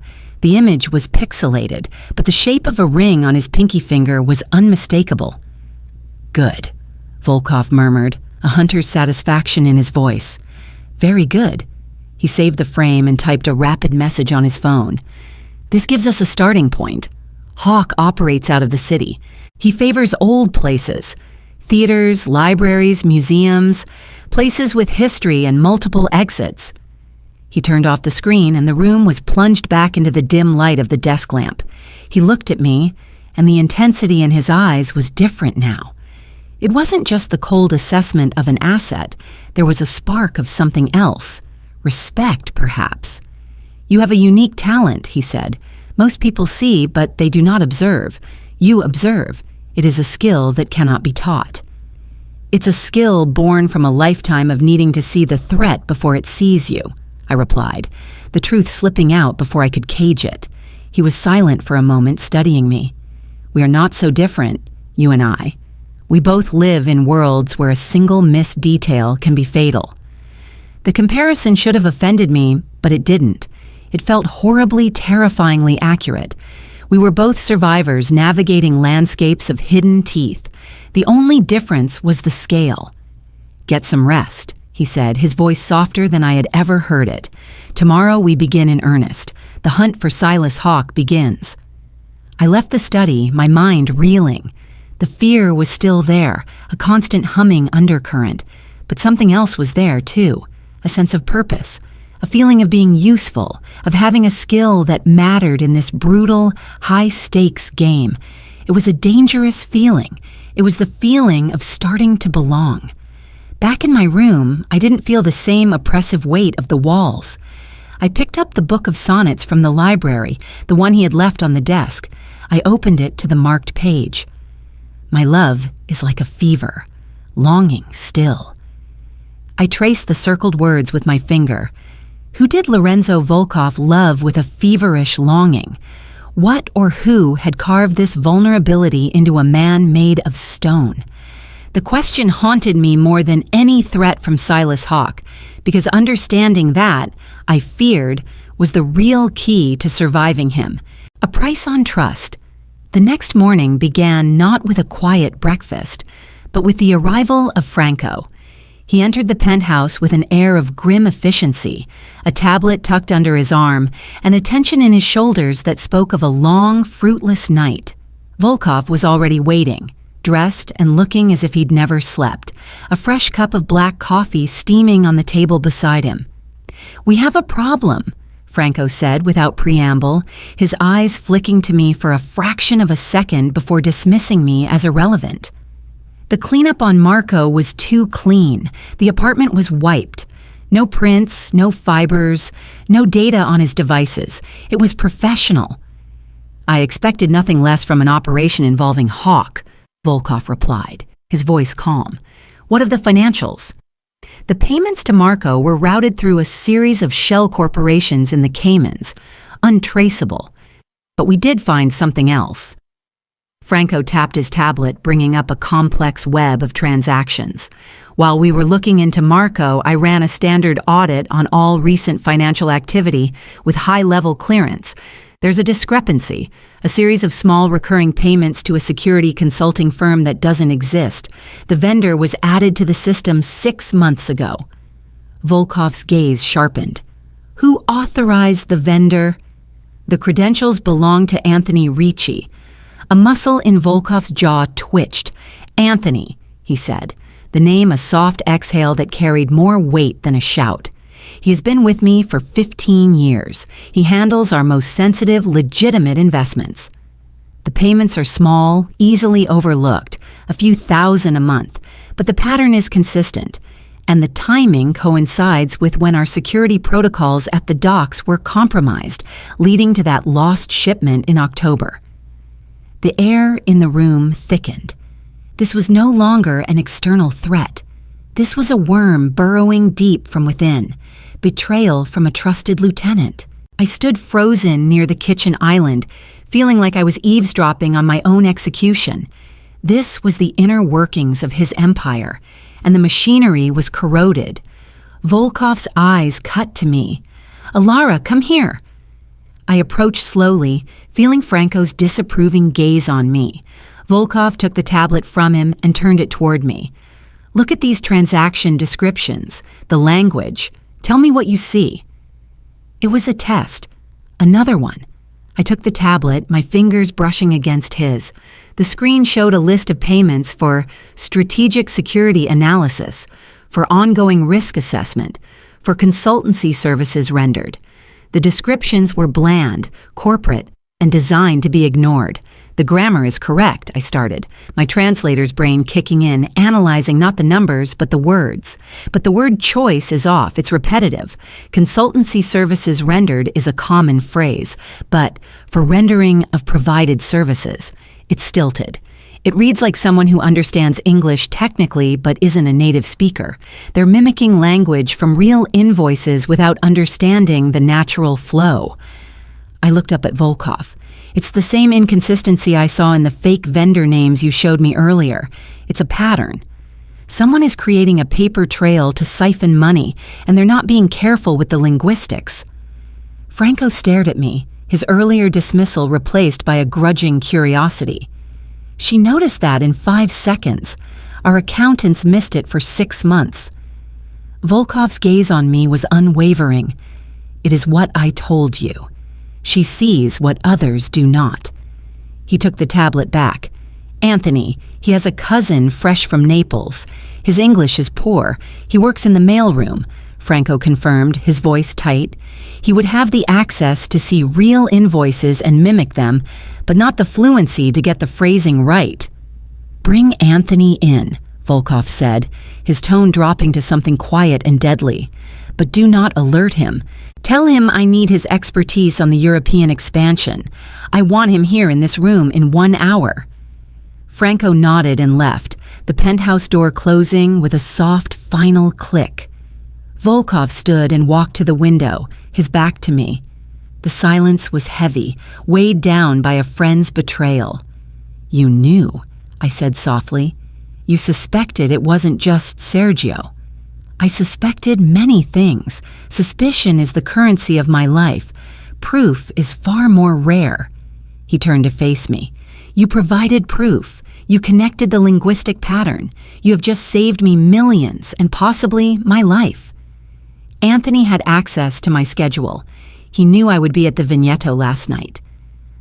The image was pixelated, but the shape of a ring on his pinky finger was unmistakable. "Good," Volkov murmured, a hunter's satisfaction in his voice. "Very good." He saved the frame and typed a rapid message on his phone. "This gives us a starting point. Hawk operates out of the city. He favors old places. Theaters, libraries, museums, places with history and multiple exits." He turned off the screen and the room was plunged back into the dim light of the desk lamp. He looked at me, and the intensity in his eyes was different now. It wasn't just the cold assessment of an asset. There was a spark of something else. Respect, perhaps. "You have a unique talent," he said. "Most people see, but they do not observe. You observe. It is a skill that cannot be taught." "It's a skill born from a lifetime of needing to see the threat before it sees you," I replied, the truth slipping out before I could cage it. He was silent for a moment, studying me. "We are not so different, you and I. We both live in worlds where a single missed detail can be fatal." The comparison should have offended me, but it didn't. It felt horribly, terrifyingly accurate. We were both survivors navigating landscapes of hidden teeth. The only difference was the scale. "Get some rest," he said, his voice softer than I had ever heard it. "Tomorrow we begin in earnest. The hunt for Silas Hawke begins." I left the study, my mind reeling. The fear was still there, a constant humming undercurrent. But something else was there, too, a sense of purpose. A feeling of being useful, of having a skill that mattered in this brutal, high-stakes game. It was a dangerous feeling. It was the feeling of starting to belong. Back in my room, I didn't feel the same oppressive weight of the walls. I picked up the book of sonnets from the library, the one he had left on the desk. I opened it to the marked page. "My love is like a fever, longing still." I traced the circled words with my finger. Who did Lorenzo Volkov love with a feverish longing? What or who had carved this vulnerability into a man made of stone? The question haunted me more than any threat from Silas Hawke, because understanding that, I feared, was the real key to surviving him. A price on trust. The next morning began not with a quiet breakfast, but with the arrival of Franco. He entered the penthouse with an air of grim efficiency, a tablet tucked under his arm, and a tension in his shoulders that spoke of a long, fruitless night. Volkov was already waiting, dressed and looking as if he'd never slept, a fresh cup of black coffee steaming on the table beside him. "We have a problem," Franco said without preamble, his eyes flicking to me for a fraction of a second before dismissing me as irrelevant. The cleanup on Marco was too clean. The apartment was wiped. No prints, no fibers, no data on his devices. It was professional. "I expected nothing less from an operation involving Hawke," Volkov replied, his voice calm. "What of the financials?" The payments to Marco were routed through a series of shell corporations in the Caymans, untraceable. But we did find something else. Franco tapped his tablet, bringing up a complex web of transactions. While we were looking into Marco, I ran a standard audit on all recent financial activity with high-level clearance. There's a discrepancy, a series of small recurring payments to a security consulting firm that doesn't exist. The vendor was added to the system 6 months ago. Volkov's gaze sharpened. "Who authorized the vendor?" The credentials belonged to Anthony Ricci. A muscle in Volkov's jaw twitched. "Anthony," he said, the name a soft exhale that carried more weight than a shout. "He has been with me for 15 years. He handles our most sensitive, legitimate investments. The payments are small, easily overlooked, a few thousand a month, but the pattern is consistent, and the timing coincides with when our security protocols at the docks were compromised, leading to that lost shipment in October." The air in the room thickened. This was no longer an external threat. This was a worm burrowing deep from within, betrayal from a trusted lieutenant. I stood frozen near the kitchen island, feeling like I was eavesdropping on my own execution. This was the inner workings of his empire, and the machinery was corroded. Volkov's eyes cut to me. "Alara, come here." I approached slowly, feeling Franco's disapproving gaze on me. Volkov took the tablet from him and turned it toward me. "Look at these transaction descriptions, the language. Tell me what you see." It was a test. Another one. I took the tablet, my fingers brushing against his. The screen showed a list of payments for strategic security analysis, for ongoing risk assessment, for consultancy services rendered. The descriptions were bland, corporate, and designed to be ignored. "The grammar is correct," I started, my translator's brain kicking in, analyzing not the numbers, but the words. "But the word choice is off, it's repetitive. Consultancy services rendered is a common phrase, but for rendering of provided services, it's stilted. It reads like someone who understands English technically but isn't a native speaker. They're mimicking language from real invoices without understanding the natural flow." I looked up at Volkov. "It's the same inconsistency I saw in the fake vendor names you showed me earlier. It's a pattern. Someone is creating a paper trail to siphon money, and they're not being careful with the linguistics." Franco stared at me, his earlier dismissal replaced by a grudging curiosity. "She noticed that in 5 seconds. Our accountants missed it for 6 months." Volkov's gaze on me was unwavering. "It is what I told you. She sees what others do not." He took the tablet back. "Anthony, he has a cousin fresh from Naples. His English is poor. He works in the mailroom," Franco confirmed, his voice tight. "He would have the access to see real invoices and mimic them, but not the fluency to get the phrasing right." "Bring Anthony in," Volkov said, his tone dropping to something quiet and deadly. "But do not alert him. Tell him I need his expertise on the European expansion. I want him here in this room in 1 hour." Franco nodded and left, the penthouse door closing with a soft, final click. Volkov stood and walked to the window, his back to me. The silence was heavy, weighed down by a friend's betrayal. "You knew," I said softly. "You suspected it wasn't just Sergio." "I suspected many things. Suspicion is the currency of my life. Proof is far more rare." He turned to face me. "You provided proof. You connected the linguistic pattern. You have just saved me millions and possibly my life." Anthony had access to my schedule. He knew I would be at the Vigneto last night.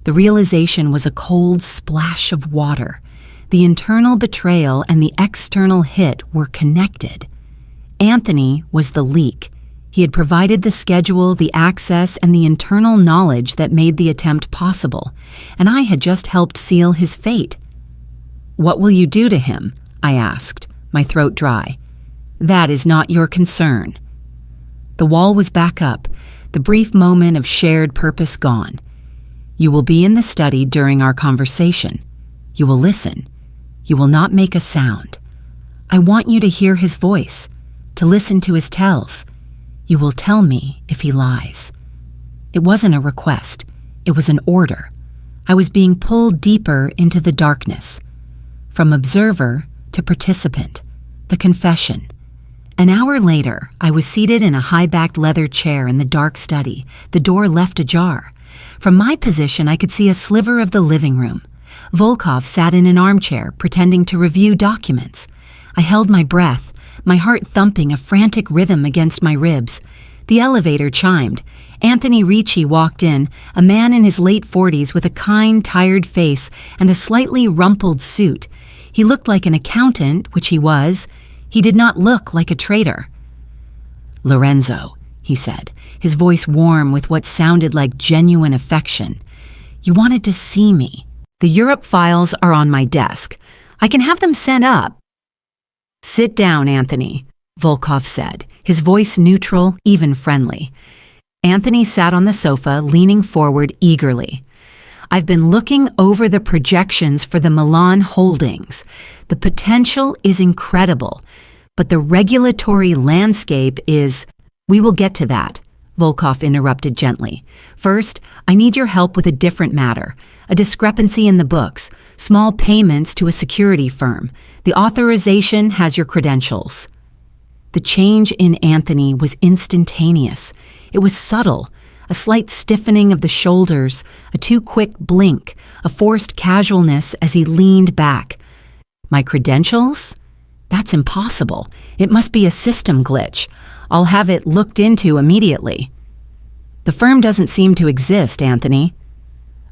The realization was a cold splash of water. The internal betrayal and the external hit were connected. Anthony was the leak. He had provided the schedule, the access, and the internal knowledge that made the attempt possible, and I had just helped seal his fate. "What will you do to him?" I asked, my throat dry. "That is not your concern." The wall was back up, the brief moment of shared purpose gone. "You will be in the study during our conversation. You will listen. You will not make a sound. I want you to hear his voice, to listen to his tells. You will tell me if he lies." It wasn't a request. It was an order. I was being pulled deeper into the darkness. From observer to participant. The confession. An hour later, I was seated in a high-backed leather chair in the dark study, the door left ajar. From my position, I could see a sliver of the living room. Volkov sat in an armchair, pretending to review documents. I held my breath, my heart thumping a frantic rhythm against my ribs. The elevator chimed. Anthony Ricci walked in, a man in his late 40s with a kind, tired face and a slightly rumpled suit. He looked like an accountant, which he was. He did not look like a traitor. "Lorenzo," he said, his voice warm with what sounded like genuine affection. "You wanted to see me. The Europe files are on my desk. I can have them sent up." "Sit down, Anthony," Volkov said, his voice neutral, even friendly. Anthony sat on the sofa, leaning forward eagerly. "I've been looking over the projections for the Milan holdings. The potential is incredible, but the regulatory landscape is—" "We will get to that," Volkov interrupted gently. "First, I need your help with a different matter. A discrepancy in the books, small payments to a security firm. The authorization has your credentials." The change in Anthony was instantaneous. It was subtle, a slight stiffening of the shoulders, a too quick blink, a forced casualness as he leaned back. "My credentials? That's impossible. It must be a system glitch. I'll have it looked into immediately." "The firm doesn't seem to exist, Anthony."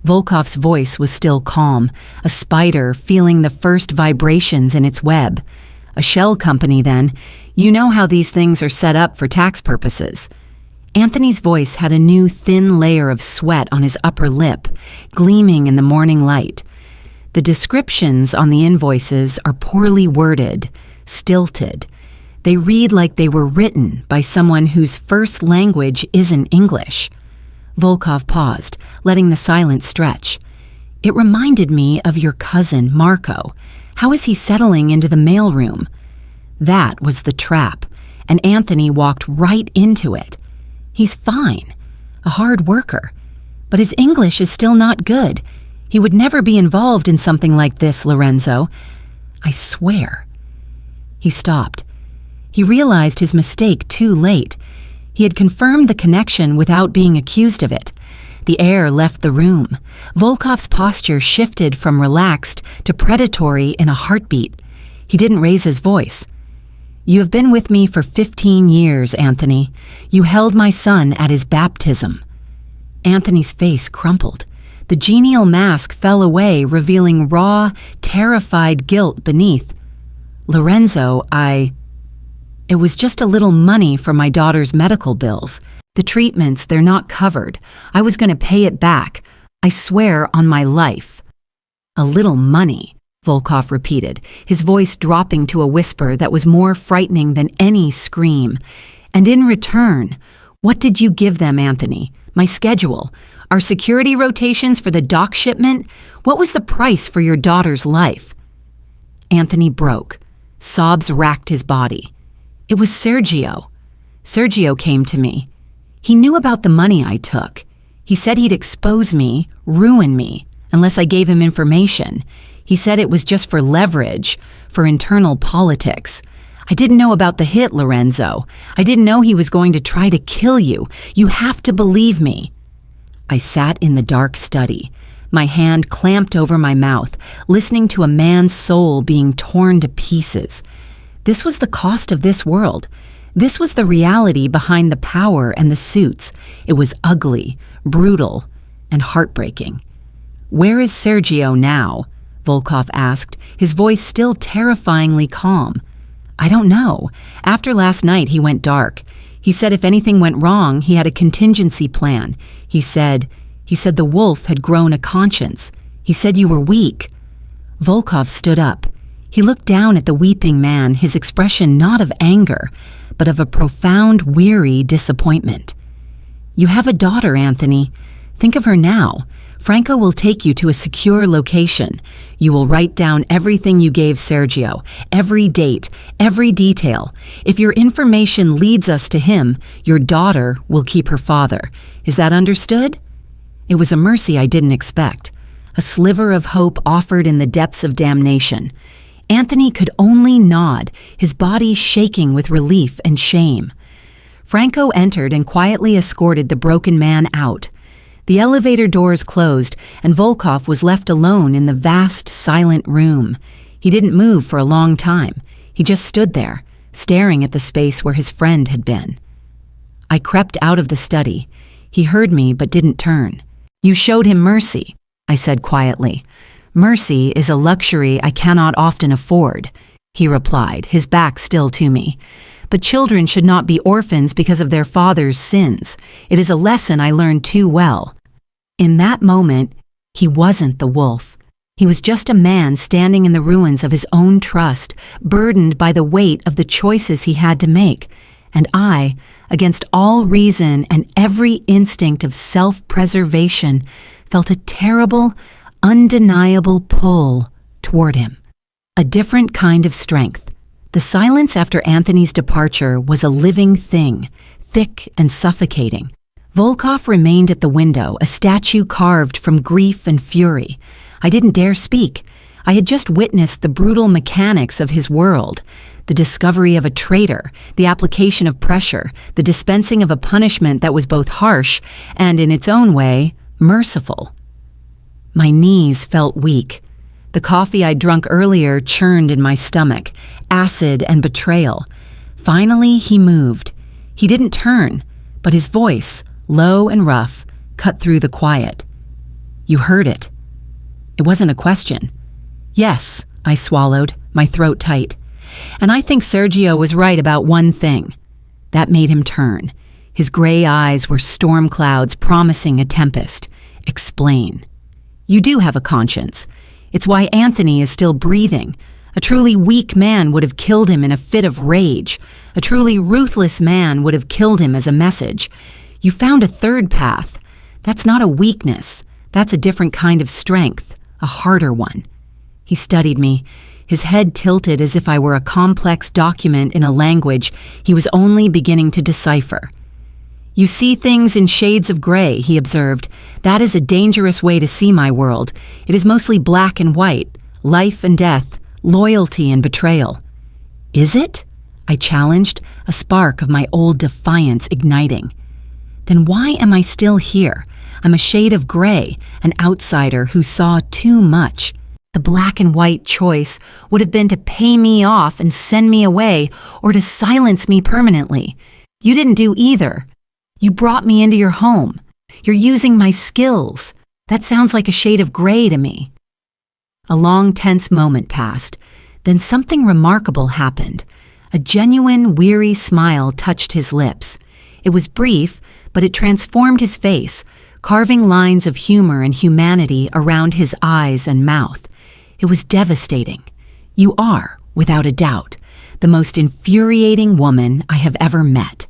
Volkov's voice was still calm, a spider feeling the first vibrations in its web. "A shell company, then. You know how these things are set up for tax purposes." Anthony's voice had a new thin layer of sweat on his upper lip, gleaming in the morning light. "The descriptions on the invoices are poorly worded, stilted. They read like they were written by someone whose first language isn't English." Volkov paused, letting the silence stretch. "It reminded me of your cousin, Marco. How is he settling into the mailroom?" That was the trap, and Anthony walked right into it. "He's fine, a hard worker, but his English is still not good. He would never be involved in something like this, Lorenzo. I swear." He stopped. He realized his mistake too late. He had confirmed the connection without being accused of it. The air left the room. Volkov's posture shifted from relaxed to predatory in a heartbeat. He didn't raise his voice. "You have been with me for 15 years, Anthony. You held my son at his baptism." Anthony's face crumpled. The genial mask fell away, revealing raw, terrified guilt beneath. "Lorenzo, It was just a little money for my daughter's medical bills. The treatments, they're not covered. I was going to pay it back. I swear on my life." "A little money," Volkov repeated, his voice dropping to a whisper that was more frightening than any scream. "And in return, what did you give them, Anthony? My schedule? Our security rotations for the dock shipment? What was the price for your daughter's life?" Anthony broke. Sobs racked his body. "It was Sergio. Sergio came to me. He knew about the money I took. He said he'd expose me, ruin me, unless I gave him information. He said it was just for leverage, for internal politics. I didn't know about the hit, Lorenzo. I didn't know he was going to try to kill you. You have to believe me." I sat in the dark study, my hand clamped over my mouth, listening to a man's soul being torn to pieces. This was the cost of this world. This was the reality behind the power and the suits. It was ugly, brutal, and heartbreaking. "Where is Sergio now?" Volkov asked, his voice still terrifyingly calm. "I don't know. After last night, he went dark. He said if anything went wrong, he had a contingency plan. He said the wolf had grown a conscience. He said you were weak." Volkov stood up. He looked down at the weeping man, his expression not of anger, but of a profound, weary disappointment. "You have a daughter, Anthony. Think of her now. Franco will take you to a secure location. You will write down everything you gave Sergio, every date, every detail. If your information leads us to him, your daughter will keep her father. Is that understood?" It was a mercy I didn't expect, a sliver of hope offered in the depths of damnation. Anthony could only nod, his body shaking with relief and shame. Franco entered and quietly escorted the broken man out. The elevator doors closed, and Volkov was left alone in the vast, silent room. He didn't move for a long time. He just stood there, staring at the space where his friend had been. I crept out of the study. He heard me but didn't turn. "You showed him mercy," I said quietly. "Mercy is a luxury I cannot often afford," he replied, his back still to me. "But children should not be orphans because of their father's sins. It is a lesson I learned too well." In that moment, he wasn't the wolf. He was just a man standing in the ruins of his own trust, burdened by the weight of the choices he had to make. And I, against all reason and every instinct of self-preservation, felt a terrible, undeniable pull toward him. A different kind of strength. The silence after Anthony's departure was a living thing, thick and suffocating. Volkov remained at the window, a statue carved from grief and fury. I didn't dare speak. I had just witnessed the brutal mechanics of his world, the discovery of a traitor, the application of pressure, the dispensing of a punishment that was both harsh and, in its own way, merciful. My knees felt weak. The coffee I'd drunk earlier churned in my stomach, acid and betrayal. Finally, he moved. He didn't turn, but his voice, low and rough, cut through the quiet. "You heard it." It wasn't a question. "Yes," I swallowed, my throat tight. "And I think Sergio was right about one thing." That made him turn. His gray eyes were storm clouds promising a tempest. "Explain." "You do have a conscience. It's why Anthony is still breathing. A truly weak man would have killed him in a fit of rage. A truly ruthless man would have killed him as a message. You found a third path. That's not a weakness. That's a different kind of strength, a harder one." He studied me, his head tilted as if I were a complex document in a language he was only beginning to decipher. "You see things in shades of gray," he observed. "That is a dangerous way to see my world. It is mostly black and white, life and death, loyalty and betrayal." "Is it?" I challenged, a spark of my old defiance igniting. "Then why am I still here? I'm a shade of gray, an outsider who saw too much. The black and white choice would have been to pay me off and send me away, or to silence me permanently. You didn't do either. You brought me into your home. You're using my skills. That sounds like a shade of gray to me." A long, tense moment passed. Then something remarkable happened. A genuine, weary smile touched his lips. It was brief, but it transformed his face, carving lines of humor and humanity around his eyes and mouth. It was devastating. "You are, without a doubt, the most infuriating woman I have ever met."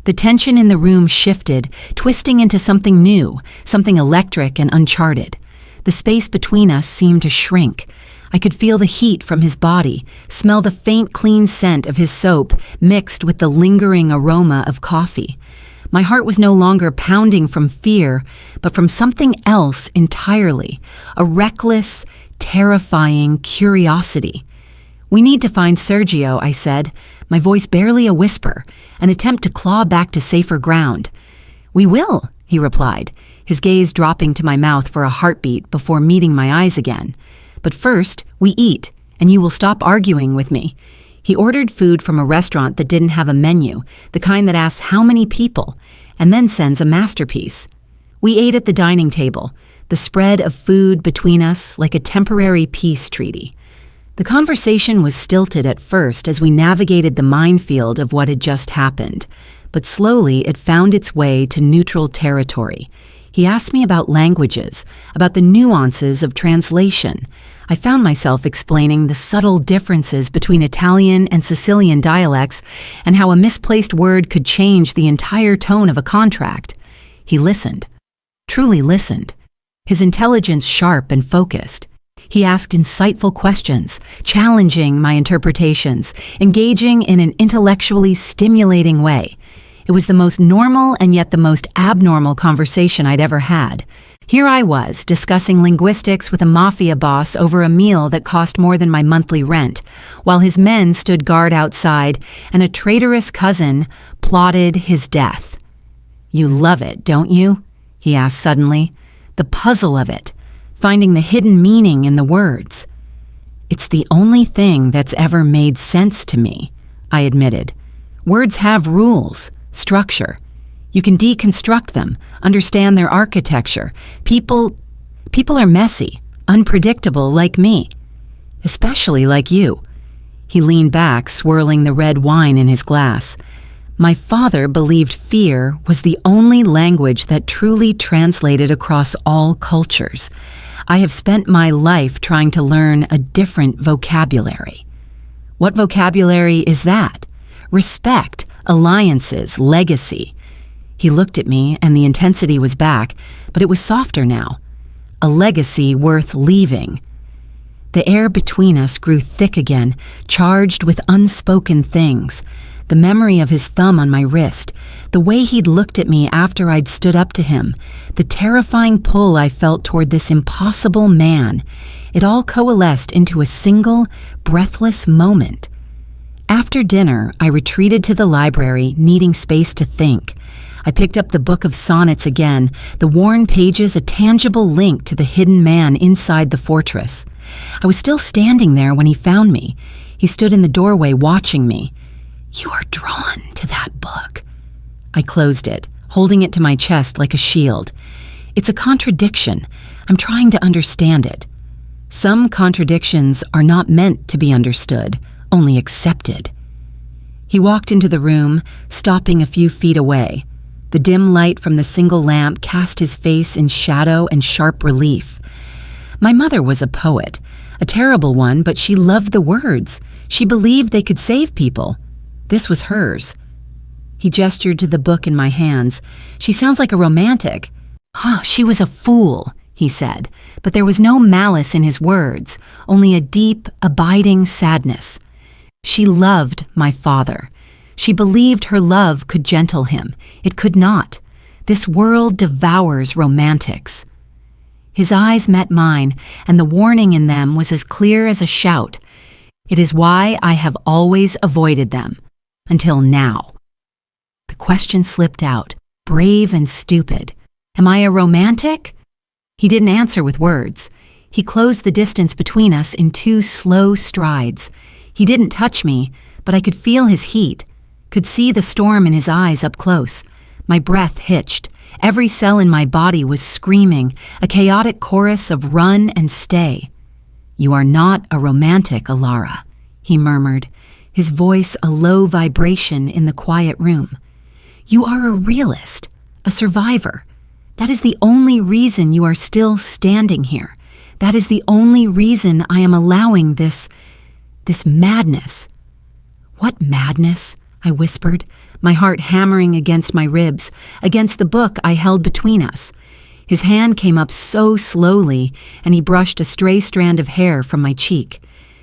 The tension in the room shifted, twisting into something new, something electric and uncharted. The space between us seemed to shrink. I could feel the heat from his body, smell the faint, clean scent of his soap mixed with the lingering aroma of coffee. My heart was no longer pounding from fear, but from something else entirely, a reckless, terrifying curiosity. "We need to find Sergio," I said, my voice barely a whisper, an attempt to claw back to safer ground. "We will," he replied, his gaze dropping to my mouth for a heartbeat before meeting my eyes again. "But first, we eat, and you will stop arguing with me." He ordered food from a restaurant that didn't have a menu, the kind that asks how many people, and then sends a masterpiece. We ate at the dining table, the spread of food between us like a temporary peace treaty. The conversation was stilted at first as we navigated the minefield of what had just happened, but slowly it found its way to neutral territory. He asked me about languages, about the nuances of translation. I found myself explaining the subtle differences between Italian and Sicilian dialects and how a misplaced word could change the entire tone of a contract. He listened, truly listened, his intelligence sharp and focused. He asked insightful questions, challenging my interpretations, engaging in an intellectually stimulating way. It was the most normal and yet the most abnormal conversation I'd ever had. Here I was, discussing linguistics with a mafia boss over a meal that cost more than my monthly rent, while his men stood guard outside and a traitorous cousin plotted his death. "You love it, don't you?" he asked suddenly. "The puzzle of it, finding the hidden meaning in the words." "It's the only thing that's ever made sense to me," I admitted. "Words have rules, structure." You can deconstruct them, understand their architecture. People are messy, unpredictable like me, especially like you. He leaned back, swirling the red wine in his glass. My father believed fear was the only language that truly translated across all cultures. I have spent my life trying to learn a different vocabulary. What vocabulary is that? Respect, alliances, legacy. He looked at me, and the intensity was back, but it was softer now. A legacy worth leaving. The air between us grew thick again, charged with unspoken things. The memory of his thumb on my wrist, the way he'd looked at me after I'd stood up to him, the terrifying pull I felt toward this impossible man. It all coalesced into a single, breathless moment. After dinner, I retreated to the library, needing space to think. I picked up the book of sonnets again, the worn pages a tangible link to the hidden man inside the fortress. I was still standing there when he found me. He stood in the doorway watching me. "You are drawn to that book." I closed it, holding it to my chest like a shield. It's a contradiction. I'm trying to understand it. Some contradictions are not meant to be understood, only accepted. He walked into the room, stopping a few feet away. The dim light from the single lamp cast his face in shadow and sharp relief. My mother was a poet, a terrible one, but she loved the words. She believed they could save people. This was hers. He gestured to the book in my hands. "She sounds like a romantic." She was a fool, he said, but there was no malice in his words, only a deep, abiding sadness. She loved my father. She believed her love could gentle him. It could not. This world devours romantics. His eyes met mine, and the warning in them was as clear as a shout. It is why I have always avoided them. Until now. The question slipped out, brave and stupid. Am I a romantic? He didn't answer with words. He closed the distance between us in 2 slow strides. He didn't touch me, but I could feel his heat, could see the storm in his eyes up close. My breath hitched. Every cell in my body was screaming, a chaotic chorus of run and stay. "You are not a romantic, Alara," he murmured, his voice a low vibration in the quiet room. "You are a realist, a survivor. That is the only reason you are still standing here. That is the only reason I am allowing this madness." "What madness?" I whispered, my heart hammering against my ribs, against the book I held between us. His hand came up so slowly, and he brushed a stray strand of hair from my cheek.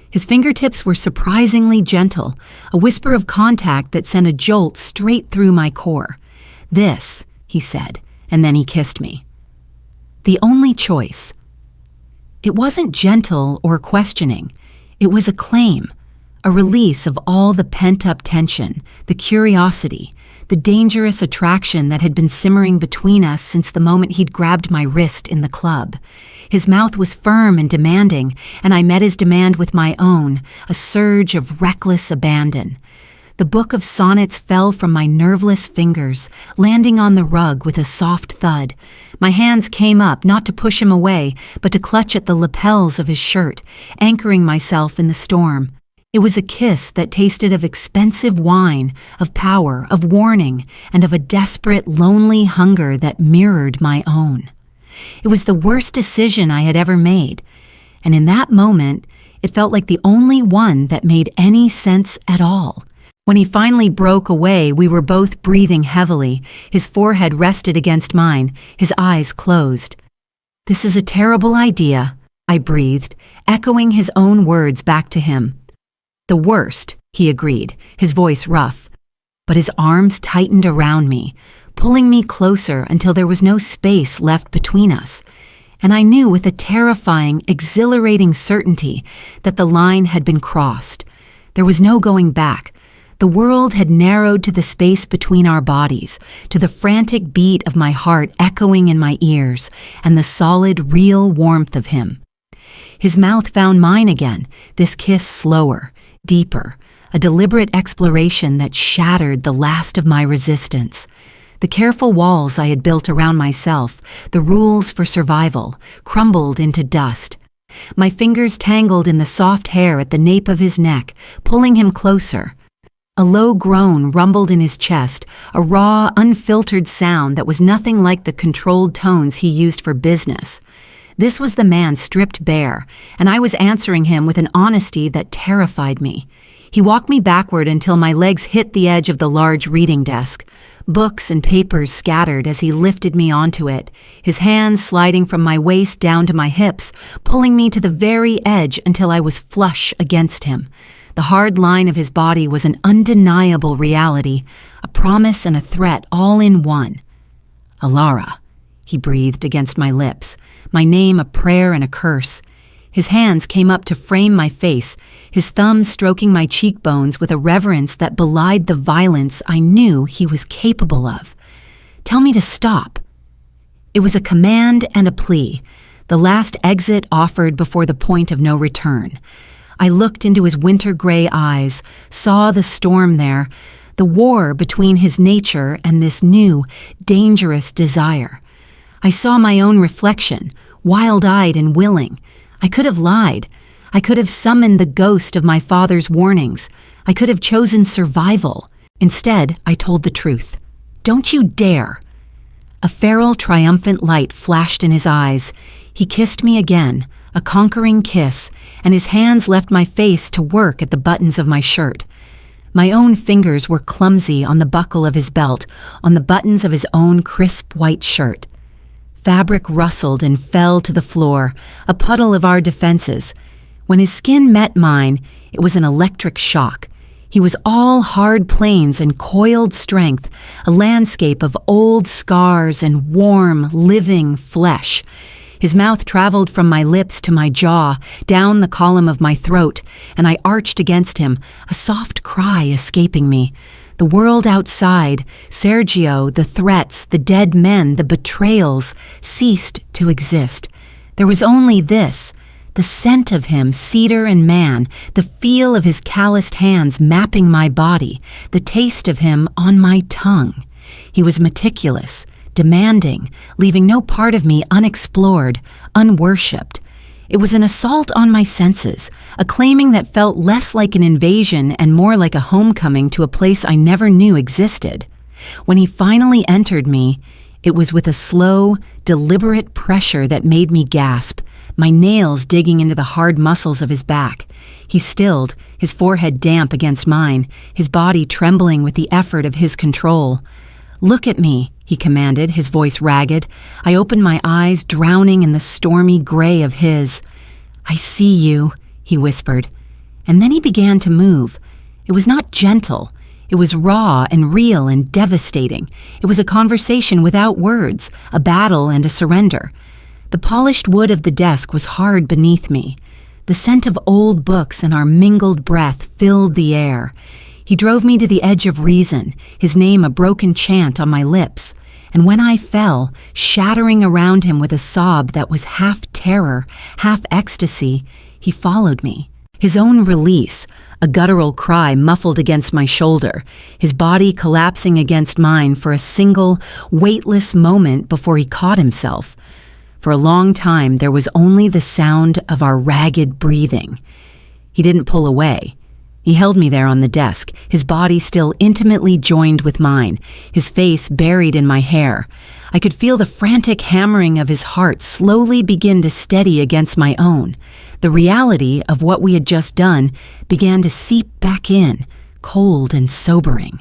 His fingertips were surprisingly gentle, a whisper of contact that sent a jolt straight through my core. "This," he said, and then he kissed me. The only choice. It wasn't gentle or questioning. It was a claim, a release of all the pent-up tension, the curiosity, the dangerous attraction that had been simmering between us since the moment he'd grabbed my wrist in the club. His mouth was firm and demanding, and I met his demand with my own, a surge of reckless abandon. The book of sonnets fell from my nerveless fingers, landing on the rug with a soft thud. My hands came up, not to push him away, but to clutch at the lapels of his shirt, anchoring myself in the storm. It was a kiss that tasted of expensive wine, of power, of warning, and of a desperate, lonely hunger that mirrored my own. It was the worst decision I had ever made, and in that moment, it felt like the only one that made any sense at all. When he finally broke away, we were both breathing heavily. His forehead rested against mine, his eyes closed. "This is a terrible idea," I breathed, echoing his own words back to him. "The worst," he agreed, his voice rough. But his arms tightened around me, pulling me closer until there was no space left between us. And I knew with a terrifying, exhilarating certainty that the line had been crossed. There was no going back. The world had narrowed to the space between our bodies, to the frantic beat of my heart echoing in my ears, and the solid, real warmth of him. His mouth found mine again, this kiss slower, deeper, a deliberate exploration that shattered the last of my resistance. The careful walls I had built around myself, the rules for survival, crumbled into dust. My fingers tangled in the soft hair at the nape of his neck, pulling him closer. A low groan rumbled in his chest, a raw, unfiltered sound that was nothing like the controlled tones he used for business. This was the man stripped bare, and I was answering him with an honesty that terrified me. He walked me backward until my legs hit the edge of the large reading desk. Books and papers scattered as he lifted me onto it, his hands sliding from my waist down to my hips, pulling me to the very edge until I was flush against him. The hard line of his body was an undeniable reality, a promise and a threat all in one. "Alara," he breathed against my lips, my name a prayer and a curse. His hands came up to frame my face, his thumbs stroking my cheekbones with a reverence that belied the violence I knew he was capable of. "Tell me to stop." It was a command and a plea, the last exit offered before the point of no return. I looked into his winter-gray eyes, saw the storm there, the war between his nature and this new, dangerous desire. I saw my own reflection, wild-eyed and willing. I could have lied. I could have summoned the ghost of my father's warnings. I could have chosen survival. Instead, I told the truth. "Don't you dare!" A feral, triumphant light flashed in his eyes. He kissed me again, a conquering kiss, and his hands left my face to work at the buttons of my shirt. My own fingers were clumsy on the buckle of his belt, on the buttons of his own crisp white shirt. Fabric rustled and fell to the floor, a puddle of our defenses. When his skin met mine, it was an electric shock. He was all hard planes and coiled strength, a landscape of old scars and warm, living flesh. His mouth traveled from my lips to my jaw, down the column of my throat, and I arched against him, a soft cry escaping me. The world outside, Sergio, the threats, the dead men, the betrayals, ceased to exist. There was only this, the scent of him, cedar and man, the feel of his calloused hands mapping my body, the taste of him on my tongue. He was meticulous, demanding, leaving no part of me unexplored, unworshipped. It was an assault on my senses, a claiming that felt less like an invasion and more like a homecoming to a place I never knew existed. When he finally entered me, it was with a slow, deliberate pressure that made me gasp, my nails digging into the hard muscles of his back. He stilled, his forehead damp against mine, his body trembling with the effort of his control. "Look at me," he commanded, his voice ragged. I opened my eyes, drowning in the stormy gray of his. "I see you," he whispered. And then he began to move. It was not gentle. It was raw and real and devastating. It was a conversation without words, a battle and a surrender. The polished wood of the desk was hard beneath me. The scent of old books and our mingled breath filled the air. He drove me to the edge of reason, his name a broken chant on my lips. And when I fell, shattering around him with a sob that was half terror, half ecstasy, he followed me. His own release, a guttural cry muffled against my shoulder, his body collapsing against mine for a single, weightless moment before he caught himself. For a long time, there was only the sound of our ragged breathing. He didn't pull away. He held me there on the desk, his body still intimately joined with mine, his face buried in my hair. I could feel the frantic hammering of his heart slowly begin to steady against my own. The reality of what we had just done began to seep back in, cold and sobering.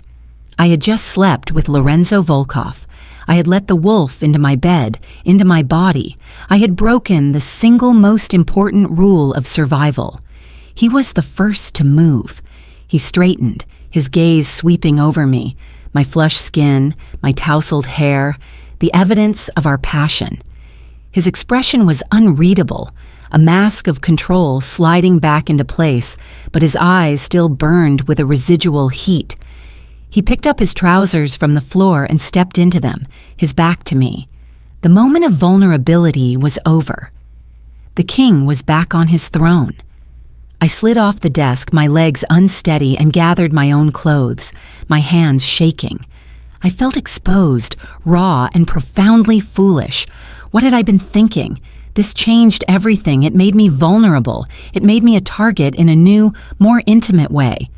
I had just slept with Lorenzo Volkov. I had let the wolf into my bed, into my body. I had broken the single most important rule of survival. He was the first to move. He straightened, his gaze sweeping over me, my flushed skin, my tousled hair, the evidence of our passion. His expression was unreadable, a mask of control sliding back into place, but his eyes still burned with a residual heat. He picked up his trousers from the floor and stepped into them, his back to me. The moment of vulnerability was over. The king was back on his throne. I slid off the desk, my legs unsteady, and gathered my own clothes, my hands shaking. I felt exposed, raw, and profoundly foolish. What had I been thinking? This changed everything. It made me vulnerable. It made me a target in a new, more intimate way.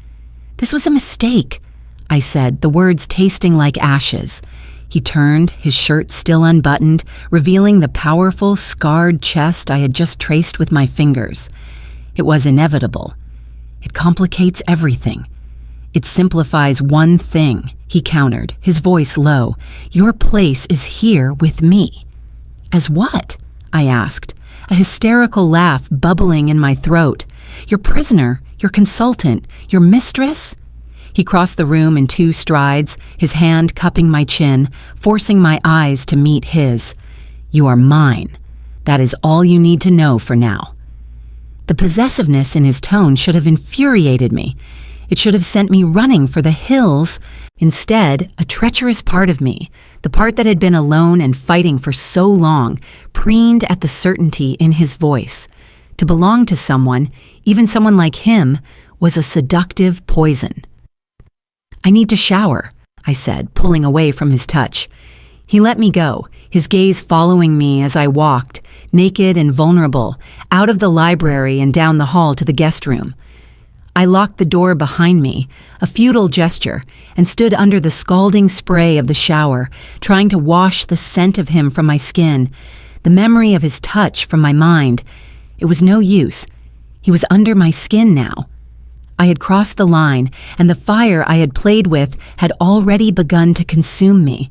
"This was a mistake," I said, the words tasting like ashes. He turned, his shirt still unbuttoned, revealing the powerful, scarred chest I had just traced with my fingers. It was inevitable. "It complicates everything." "It simplifies one thing," he countered, his voice low. "Your place is here with me." "As what?" I asked, a hysterical laugh bubbling in my throat. "Your prisoner, your consultant, your mistress?" He crossed the room in 2 strides, his hand cupping my chin, forcing my eyes to meet his. "You are mine. That is all you need to know for now." The possessiveness in his tone should have infuriated me. It should have sent me running for the hills. Instead, a treacherous part of me, the part that had been alone and fighting for so long, preened at the certainty in his voice. To belong to someone, even someone like him, was a seductive poison. "I need to shower," I said, pulling away from his touch. He let me go, his gaze following me as I walked, naked and vulnerable, out of the library and down the hall to the guest room. I locked the door behind me, a futile gesture, and stood under the scalding spray of the shower, trying to wash the scent of him from my skin, the memory of his touch from my mind. It was no use. He was under my skin now. I had crossed the line, and the fire I had played with had already begun to consume me.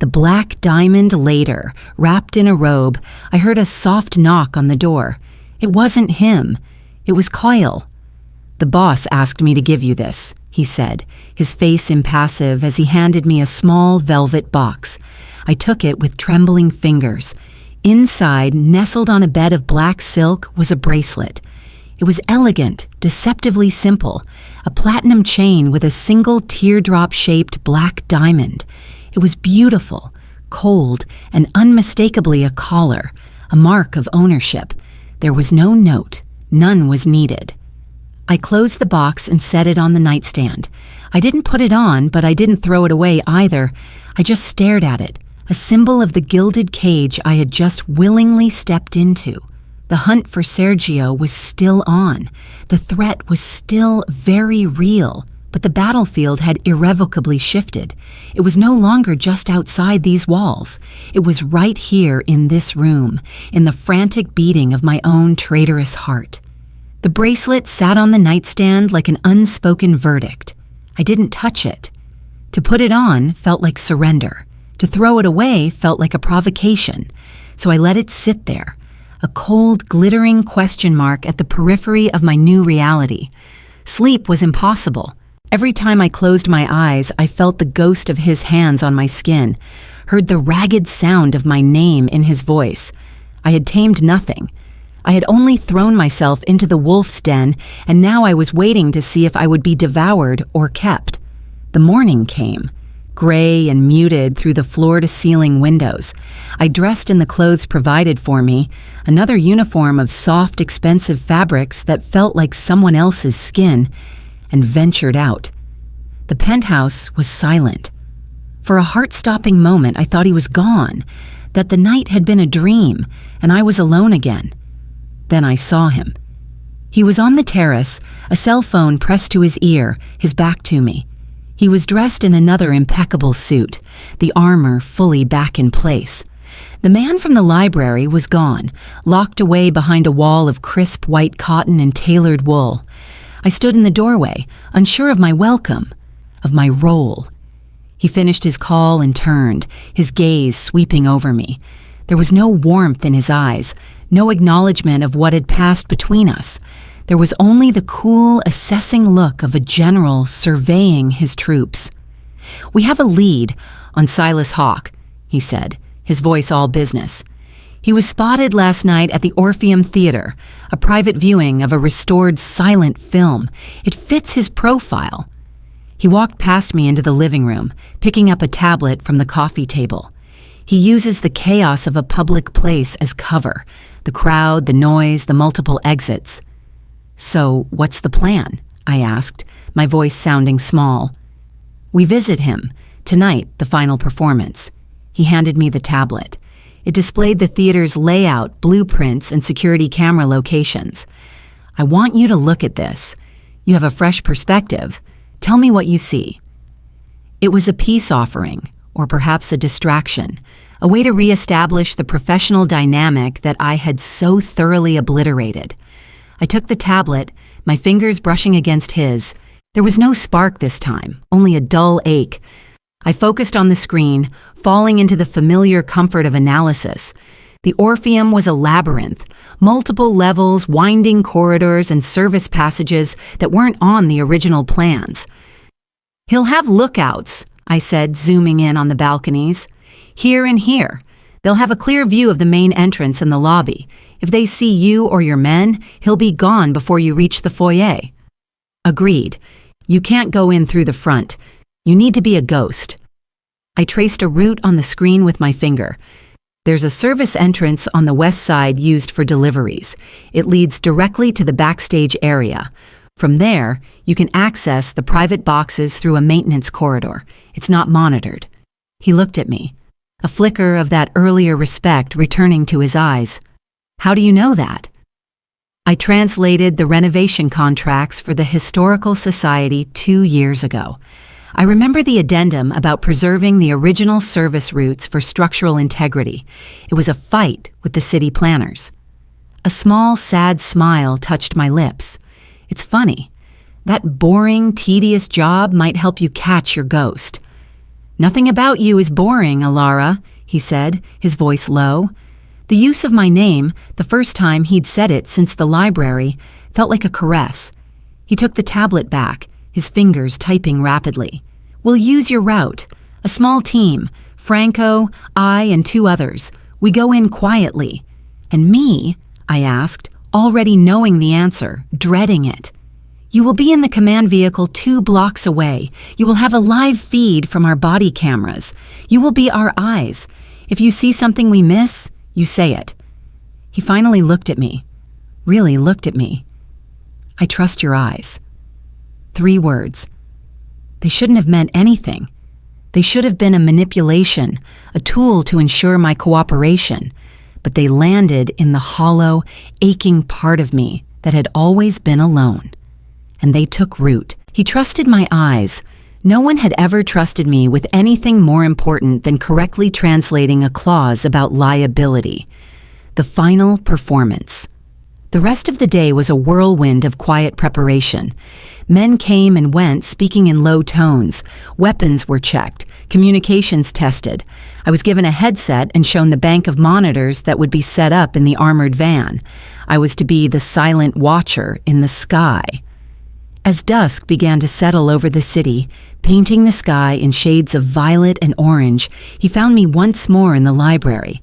The black diamond later, wrapped in a robe, I heard a soft knock on the door. It wasn't him. It was Coyle. "The boss asked me to give you this," he said, his face impassive as he handed me a small velvet box. I took it with trembling fingers. Inside, nestled on a bed of black silk, was a bracelet. It was elegant, deceptively simple, a platinum chain with a single teardrop-shaped black diamond. It was beautiful, cold, and unmistakably a collar, a mark of ownership. There was no note. None was needed. I closed the box and set it on the nightstand. I didn't put it on, but I didn't throw it away either. I just stared at it, a symbol of the gilded cage I had just willingly stepped into. The hunt for Sergio was still on. The threat was still very real, but the battlefield had irrevocably shifted. It was no longer just outside these walls. It was right here in this room, in the frantic beating of my own traitorous heart. The bracelet sat on the nightstand like an unspoken verdict. I didn't touch it. To put it on felt like surrender. To throw it away felt like a provocation. So I let it sit there, a cold, glittering question mark at the periphery of my new reality. Sleep was impossible. Every time I closed my eyes, I felt the ghost of his hands on my skin, heard the ragged sound of my name in his voice. I had tamed nothing. I had only thrown myself into the wolf's den, and now I was waiting to see if I would be devoured or kept. The morning came, gray and muted through the floor-to-ceiling windows. I dressed in the clothes provided for me, another uniform of soft, expensive fabrics that felt like someone else's skin, and ventured out. The penthouse was silent. For a heart-stopping moment, I thought he was gone, that the night had been a dream, and I was alone again. Then I saw him. He was on the terrace, a cell phone pressed to his ear, his back to me. He was dressed in another impeccable suit, the armor fully back in place. The man from the library was gone, locked away behind a wall of crisp white cotton and tailored wool. I stood in the doorway, unsure of my welcome, of my role. He finished his call and turned, his gaze sweeping over me. There was no warmth in his eyes, no acknowledgement of what had passed between us. There was only the cool, assessing look of a general surveying his troops. "We have a lead on Silas Hawke," he said, his voice all business. "He was spotted last night at the Orpheum Theater, a private viewing of a restored silent film. It fits his profile." He walked past me into the living room, picking up a tablet from the coffee table. He uses the chaos of a public place as cover, the crowd, the noise, the multiple exits. "So, what's the plan?" I asked, my voice sounding small. "We visit him, Tonight, the final performance. He handed me the tablet. It displayed the theater's layout, blueprints, and security camera locations. I want you to look at this. You have a fresh perspective. Tell me what you see. It was a peace offering, or perhaps a distraction, a way to reestablish the professional dynamic that I had so thoroughly obliterated. I took the tablet, my fingers brushing against his. There was no spark this time, only a dull ache. I focused on the screen, falling into the familiar comfort of analysis. The Orpheum was a labyrinth, multiple levels, winding corridors, and service passages that weren't on the original plans. "He'll have lookouts," I said, zooming in on the balconies. "Here and here. They'll have a clear view of the main entrance and the lobby. If they see you or your men, he'll be gone before you reach the foyer." "Agreed. You can't go in through the front. You need to be a ghost." I traced a route on the screen with my finger. "There's a service entrance on the west side used for deliveries. It leads directly to the backstage area. From there, you can access the private boxes through a maintenance corridor. It's not monitored." He looked at me, a flicker of that earlier respect returning to his eyes. "How do you know that?" I translated the renovation contracts for the Historical Society 2 years ago. I remember the addendum about preserving the original service routes for structural integrity. It was a fight with the city planners. A small, sad smile touched my lips. "It's funny. That boring, tedious job might help you catch your ghost." "Nothing about you is boring, Alara," he said, his voice low. The use of my name, the first time he'd said it since the library, felt like a caress. He took the tablet back, his fingers typing rapidly. "We'll use your route. A small team, Franco, I, and 2 others. We go in quietly." "And me?" I asked, already knowing the answer, dreading it. "You will be in the command vehicle 2 blocks away. You will have a live feed from our body cameras. You will be our eyes. If you see something we miss, you say it." He finally looked at me, really looked at me. "I trust your eyes." 3 words. They shouldn't have meant anything. They should have been a manipulation, a tool to ensure my cooperation, but they landed in the hollow, aching part of me that had always been alone. And they took root. He trusted my eyes. No one had ever trusted me with anything more important than correctly translating a clause about liability. The final performance. The rest of the day was a whirlwind of quiet preparation. Men came and went, speaking in low tones. Weapons were checked, communications tested. I was given a headset and shown the bank of monitors that would be set up in the armored van. I was to be the silent watcher in the sky. As dusk began to settle over the city, painting the sky in shades of violet and orange, he found me once more in the library.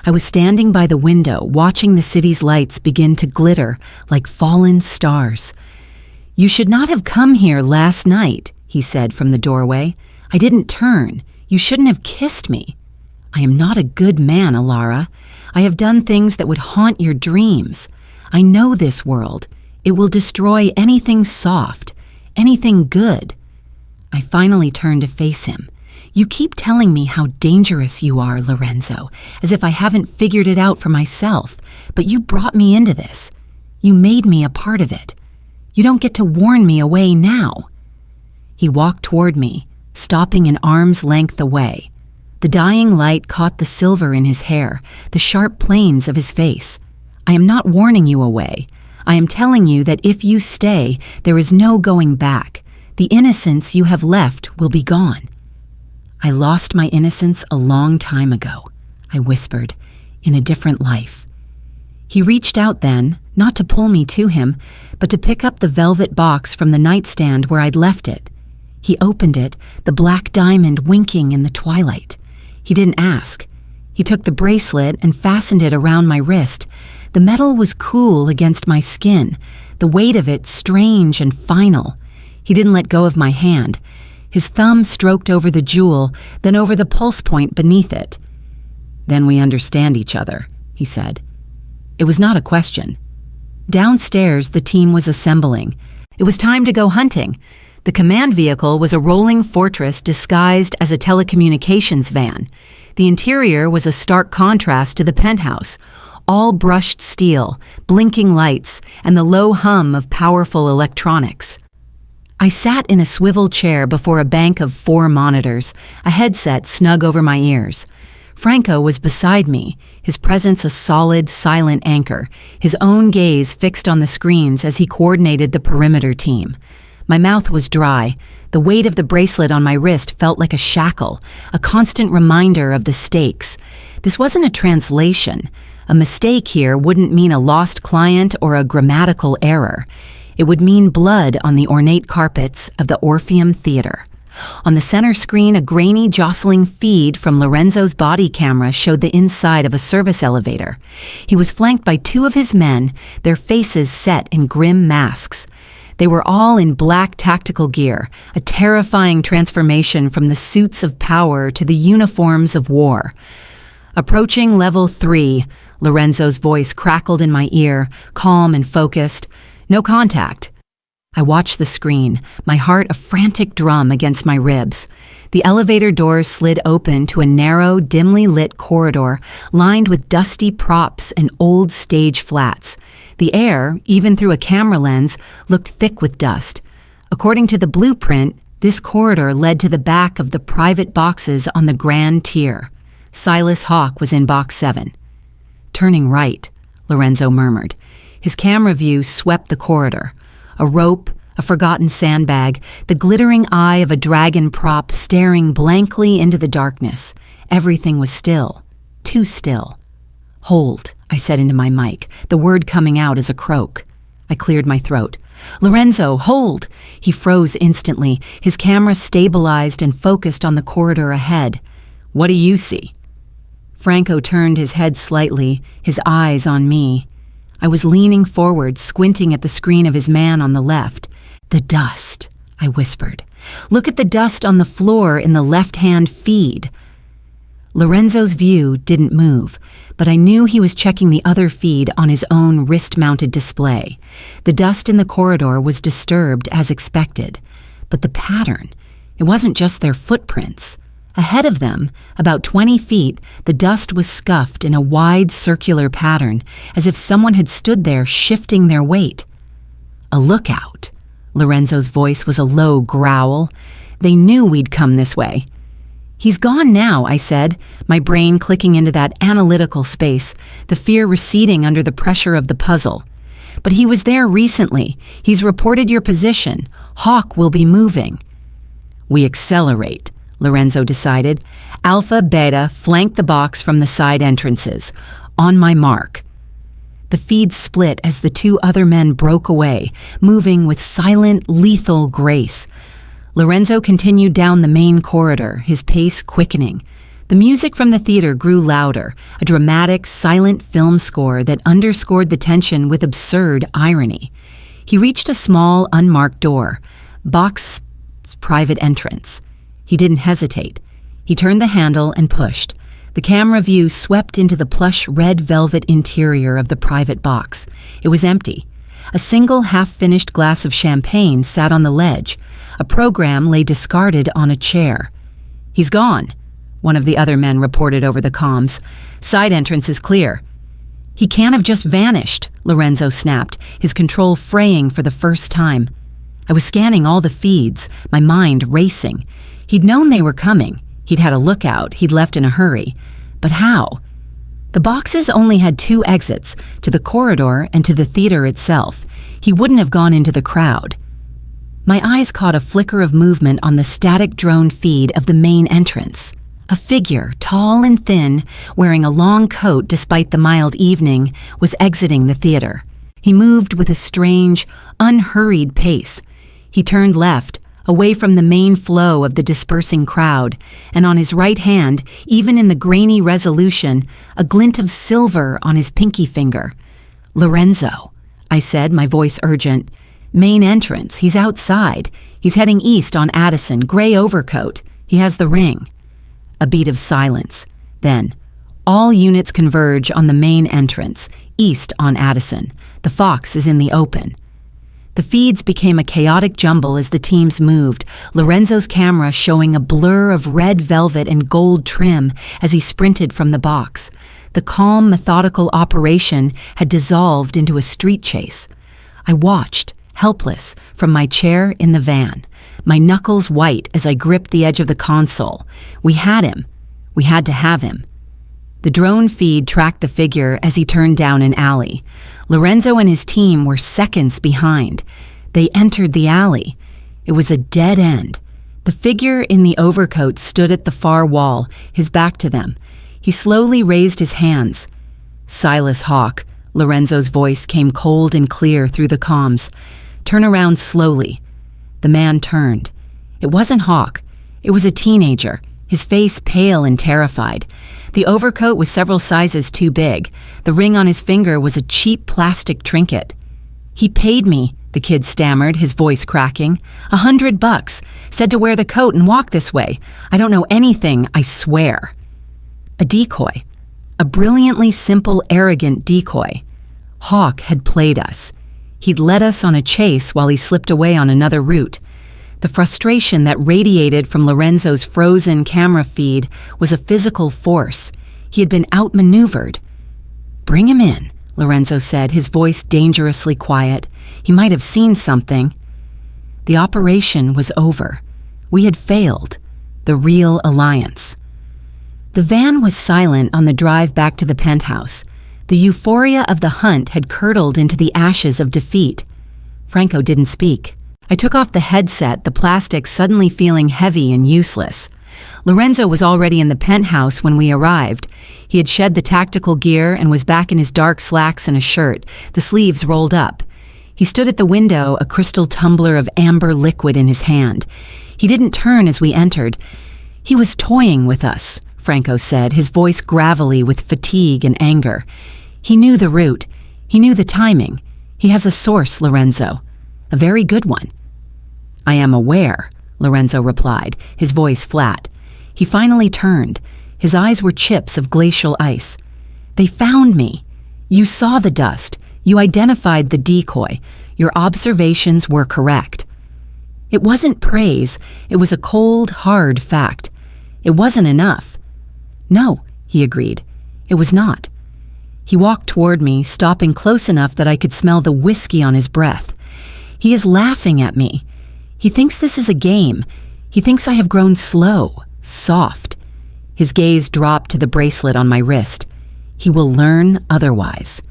I was standing by the window, watching the city's lights begin to glitter like fallen stars. "You should not have come here last night," he said from the doorway. "I didn't turn. You shouldn't have kissed me." "I am not a good man, Alara. I have done things that would haunt your dreams. I know this world. It will destroy anything soft, anything good." I finally turned to face him. "You keep telling me how dangerous you are, Lorenzo, as if I haven't figured it out for myself, but you brought me into this. You made me a part of it. You don't get to warn me away now." He walked toward me, stopping an arm's length away. The dying light caught the silver in his hair, the sharp planes of his face. "I am not warning you away. I am telling you that if you stay, there is no going back. The innocence you have left will be gone." "I lost my innocence a long time ago," I whispered, "in a different life." He reached out then, not to pull me to him, but to pick up the velvet box from the nightstand where I'd left it. He opened it, the black diamond winking in the twilight. He didn't ask. He took the bracelet and fastened it around my wrist. The metal was cool against my skin, the weight of it strange and final. He didn't let go of my hand. His thumb stroked over the jewel, then over the pulse point beneath it. "Then we understand each other," he said. It was not a question. Downstairs, the team was assembling. It was time to go hunting. The command vehicle was a rolling fortress disguised as a telecommunications van. The interior was a stark contrast to the penthouse, all brushed steel, blinking lights, and the low hum of powerful electronics. I sat in a swivel chair before a bank of 4 monitors, a headset snug over my ears. Franco was beside me, his presence a solid, silent anchor, his own gaze fixed on the screens as he coordinated the perimeter team. My mouth was dry. The weight of the bracelet on my wrist felt like a shackle, a constant reminder of the stakes. This wasn't a translation. A mistake here wouldn't mean a lost client or a grammatical error. It would mean blood on the ornate carpets of the Orpheum Theater. On the center screen, a grainy, jostling feed from Lorenzo's body camera showed the inside of a service elevator. He was flanked by 2 of his men, their faces set in grim masks. They were all in black tactical gear, a terrifying transformation from the suits of power to the uniforms of war. Approaching level 3, Lorenzo's voice crackled in my ear, calm and focused. No contact. I watched the screen, my heart a frantic drum against my ribs. The elevator doors slid open to a narrow, dimly lit corridor lined with dusty props and old stage flats. The air, even through a camera lens, looked thick with dust. According to the blueprint, this corridor led to the back of the private boxes on the grand tier. Silas Hawke was in box 7. "Turning right," Lorenzo murmured. His camera view swept the corridor. A rope, a forgotten sandbag, the glittering eye of a dragon prop staring blankly into the darkness. Everything was still. Too still. "Hold," I said into my mic, the word coming out as a croak. I cleared my throat. "Lorenzo, hold!" He froze instantly, his camera stabilized and focused on the corridor ahead. "What do you see?" Franco turned his head slightly, his eyes on me. I was leaning forward, squinting at the screen of his man on the left. "The dust," I whispered. "Look at the dust on the floor in the left-hand feed." Lorenzo's view didn't move, but I knew he was checking the other feed on his own wrist-mounted display. The dust in the corridor was disturbed as expected, but the pattern, it wasn't just their footprints. Ahead of them, about 20 feet, the dust was scuffed in a wide circular pattern, as if someone had stood there shifting their weight. "A lookout." Lorenzo's voice was a low growl. "They knew we'd come this way." "He's gone now," I said, my brain clicking into that analytical space, the fear receding under the pressure of the puzzle. "But he was there recently. He's reported your position. Hawke will be moving." "We accelerate," Lorenzo decided. "Alpha, Beta, flank the box from the side entrances. On my mark." The feed split as the 2 other men broke away, moving with silent, lethal grace. Lorenzo continued down the main corridor, his pace quickening. The music from the theater grew louder, a dramatic, silent film score that underscored the tension with absurd irony. He reached a small, unmarked door. Box's private entrance. He didn't hesitate. He turned the handle and pushed. The camera view swept into the plush red velvet interior of the private box. It was empty. A single half-finished glass of champagne sat on the ledge. A program lay discarded on a chair. "He's gone," one of the other men reported over the comms. "Side entrance is clear." "He can't have just vanished," Lorenzo snapped, his control fraying for the first time. I was scanning all the feeds, my mind racing. He'd known they were coming. He'd had a lookout. He'd left in a hurry. But how? The boxes only had 2 exits, to the corridor and to the theater itself. He wouldn't have gone into the crowd. My eyes caught a flicker of movement on the static drone feed of the main entrance. A figure, tall and thin, wearing a long coat despite the mild evening, was exiting the theater. He moved with a strange, unhurried pace. He turned left, away from the main flow of the dispersing crowd, and on his right hand, even in the grainy resolution, a glint of silver on his pinky finger. "Lorenzo," I said, my voice urgent. "Main entrance, he's outside. He's heading east on Addison, gray overcoat. He has the ring." A beat of silence. Then, "All units converge on the main entrance, east on Addison. The Fox is in the open." The feeds became a chaotic jumble as the teams moved, Lorenzo's camera showing a blur of red velvet and gold trim as he sprinted from the box. The calm, methodical operation had dissolved into a street chase. I watched, helpless, from my chair in the van, my knuckles white as I gripped the edge of the console. We had him. We had to have him. The drone feed tracked the figure as he turned down an alley. Lorenzo and his team were seconds behind. They entered the alley. It was a dead end. The figure in the overcoat stood at the far wall, his back to them. He slowly raised his hands. "Silas Hawke," Lorenzo's voice came cold and clear through the comms. "Turn around slowly." The man turned. It wasn't Hawke. It was a teenager, his face pale and terrified. The overcoat was several sizes too big. The ring on his finger was a cheap plastic trinket. "He paid me," the kid stammered, his voice cracking. $100. Said to wear the coat and walk this way. I don't know anything, I swear." A decoy. A brilliantly simple, arrogant decoy. Hawke had played us. He'd led us on a chase while he slipped away on another route. The frustration that radiated from Lorenzo's frozen camera feed was a physical force. He had been outmaneuvered. "Bring him in," Lorenzo said, his voice dangerously quiet. He might have seen something. The operation was over. We had failed. The real alliance. The van was silent on the drive back to the penthouse. The euphoria of the hunt had curdled into the ashes of defeat. Franco didn't speak. I took off the headset, the plastic suddenly feeling heavy and useless. Lorenzo was already in the penthouse when we arrived. He had shed the tactical gear and was back in his dark slacks and a shirt, the sleeves rolled up. He stood at the window, a crystal tumbler of amber liquid in his hand. He didn't turn as we entered. "He was toying with us," Franco said, his voice gravelly with fatigue and anger. "He knew the route. He knew the timing. He has a source, Lorenzo. A very good one." "I am aware," Lorenzo replied, his voice flat. He finally turned. His eyes were chips of glacial ice. "They found me. You saw the dust. You identified the decoy. Your observations were correct." It wasn't praise. It was a cold, hard fact. It wasn't enough. "No," he agreed. "It was not." He walked toward me, stopping close enough that I could smell the whiskey on his breath. "He is laughing at me. He thinks this is a game. He thinks I have grown slow, soft." His gaze dropped to the bracelet on my wrist. "He will learn otherwise."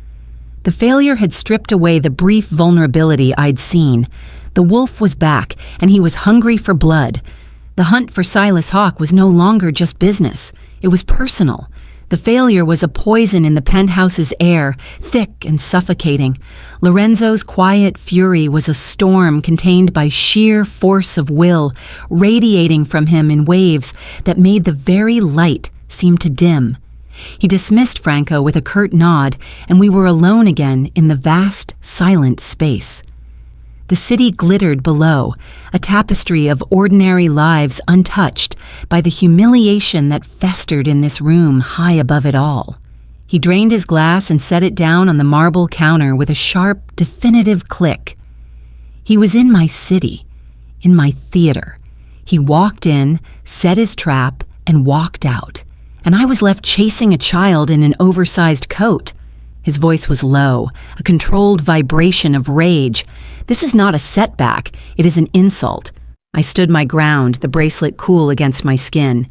The failure had stripped away the brief vulnerability I'd seen. The wolf was back, and he was hungry for blood. The hunt for Silas Hawke was no longer just business. It was personal. The failure was a poison in the penthouse's air, thick and suffocating. Lorenzo's quiet fury was a storm contained by sheer force of will, radiating from him in waves that made the very light seem to dim. He dismissed Franco with a curt nod, and we were alone again in the vast, silent space. The city glittered below, a tapestry of ordinary lives untouched by the humiliation that festered in this room high above it all. He drained his glass and set it down on the marble counter with a sharp, definitive click. He was in my city, in my theater. He walked in, set his trap, and walked out. And I was left chasing a child in an oversized coat. His voice was low, a controlled vibration of rage. "This is not a setback, it is an insult." I stood my ground, the bracelet cool against my skin.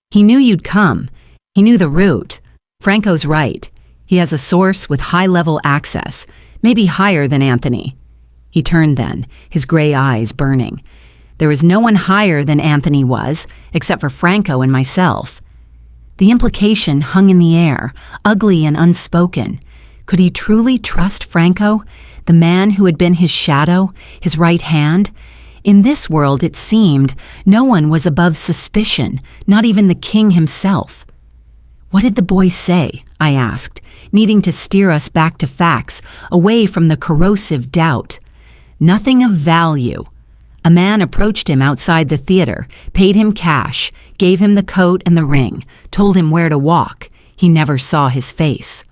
"He knew you'd come. He knew the route. Franco's right. He has a source with high-level access, maybe higher than Anthony." He turned then, his gray eyes burning. "There is no one higher than Anthony was, except for Franco and myself." The implication hung in the air, ugly and unspoken. Could he truly trust Franco, the man who had been his shadow, his right hand? In this world, it seemed, no one was above suspicion, not even the king himself. "What did the boy say?" I asked, needing to steer us back to facts, away from the corrosive doubt. "Nothing of value." A man approached him outside the theater, paid him cash, gave him the coat and the ring, told him where to walk. He never saw his face.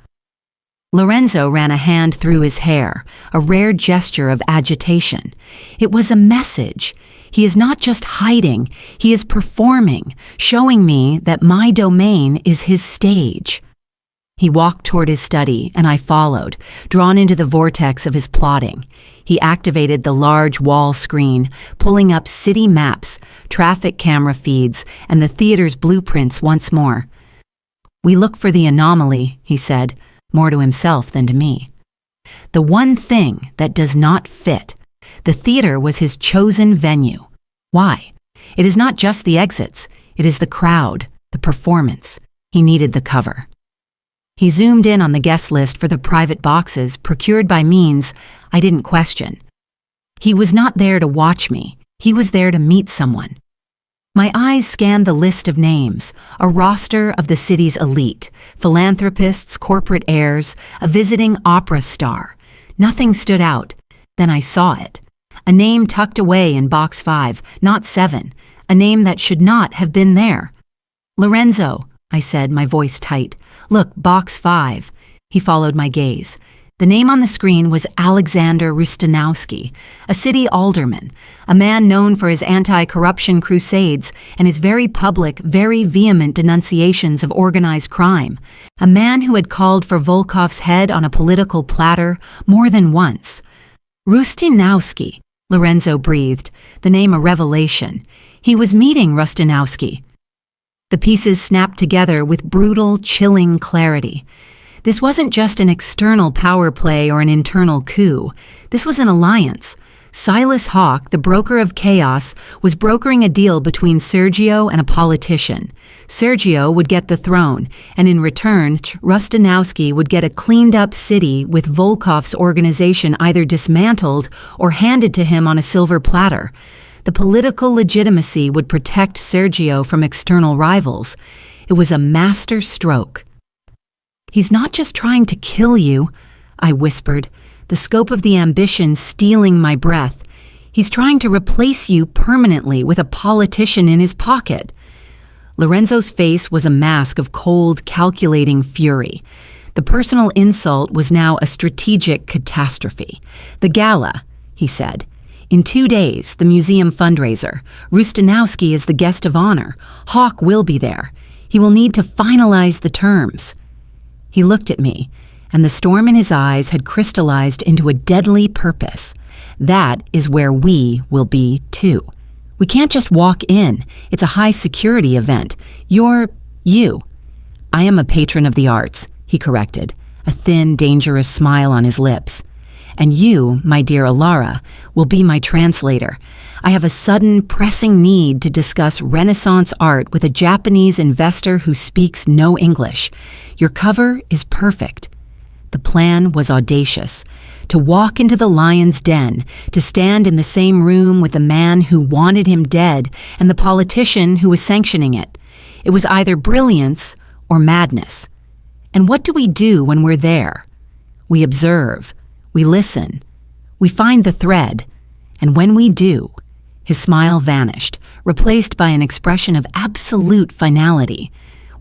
Lorenzo ran a hand through his hair, a rare gesture of agitation. It was a message. He is not just hiding, he is performing, showing me that my domain is his stage. He walked toward his study, and I followed, drawn into the vortex of his plotting. He activated the large wall screen, pulling up city maps, traffic camera feeds, and the theater's blueprints once more. "We look for the anomaly," he said, more to himself than to me. The one thing that does not fit. The theater was his chosen venue. Why? It is not just the exits. It is the crowd, the performance. He needed the cover. He zoomed in on the guest list for the private boxes procured by means I didn't question. He was not there to watch me. He was there to meet someone. My eyes scanned the list of names, a roster of the city's elite, philanthropists, corporate heirs, a visiting opera star. Nothing stood out. Then I saw it. A name tucked away in box 5, not 7. A name that should not have been there. "Lorenzo," I said, my voice tight. "Look, box 5. He followed my gaze. The name on the screen was Alexander Rustanowski, a city alderman, a man known for his anti-corruption crusades and his very public, very vehement denunciations of organized crime, a man who had called for Volkov's head on a political platter more than once. Rustanowski, Lorenzo breathed, the name a revelation. He was meeting Rustanowski. The pieces snapped together with brutal, chilling clarity. This wasn't just an external power play or an internal coup. This was an alliance. Silas Hawke, the broker of chaos, was brokering a deal between Sergio and a politician. Sergio would get the throne, and in return, Rustanowski would get a cleaned-up city with Volkov's organization either dismantled or handed to him on a silver platter. The political legitimacy would protect Sergio from external rivals. It was a master stroke. "He's not just trying to kill you," I whispered, the scope of the ambition stealing my breath. "He's trying to replace you permanently with a politician in his pocket." Lorenzo's face was a mask of cold, calculating fury. The personal insult was now a strategic catastrophe. "The gala," he said. "In 2 days, the museum fundraiser. Rustanowski is the guest of honor. Hawke will be there. He will need to finalize the terms." He looked at me, and the storm in his eyes had crystallized into a deadly purpose. "That is where we will be, too. We can't just walk in. It's a high-security event. You're you." "I am a patron of the arts," he corrected, a thin, dangerous smile on his lips. "And you, my dear Alara, will be my translator. I have a sudden, pressing need to discuss Renaissance art with a Japanese investor who speaks no English. Your cover is perfect." The plan was audacious. To walk into the lion's den, to stand in the same room with the man who wanted him dead and the politician who was sanctioning it. It was either brilliance or madness. And what do we do when we're there? We observe. We listen. We find the thread. And when we do, his smile vanished, replaced by an expression of absolute finality.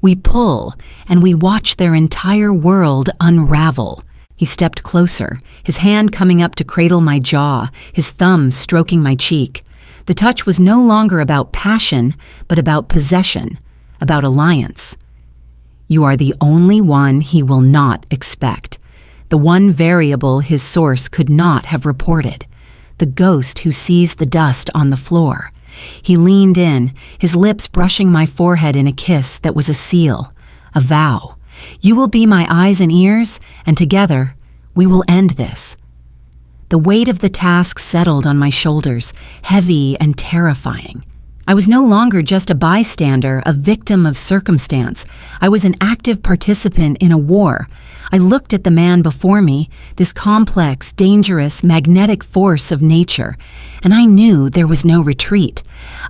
We pull, and we watch their entire world unravel. He stepped closer, his hand coming up to cradle my jaw, his thumb stroking my cheek. The touch was no longer about passion, but about possession, about alliance. "You are the only one he will not expect. The one variable his source could not have reported. The ghost who sees the dust on the floor." He leaned in, his lips brushing my forehead in a kiss that was a seal, a vow. "You will be my eyes and ears, and together we will end this." The weight of the task settled on my shoulders, heavy and terrifying. I was no longer just a bystander, a victim of circumstance. I was an active participant in a war. I looked at the man before me, this complex, dangerous, magnetic force of nature, and I knew there was no retreat.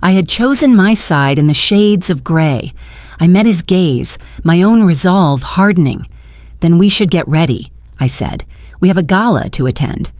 I had chosen my side in the shades of gray. I met his gaze, my own resolve hardening. "Then we should get ready," I said. "We have a gala to attend."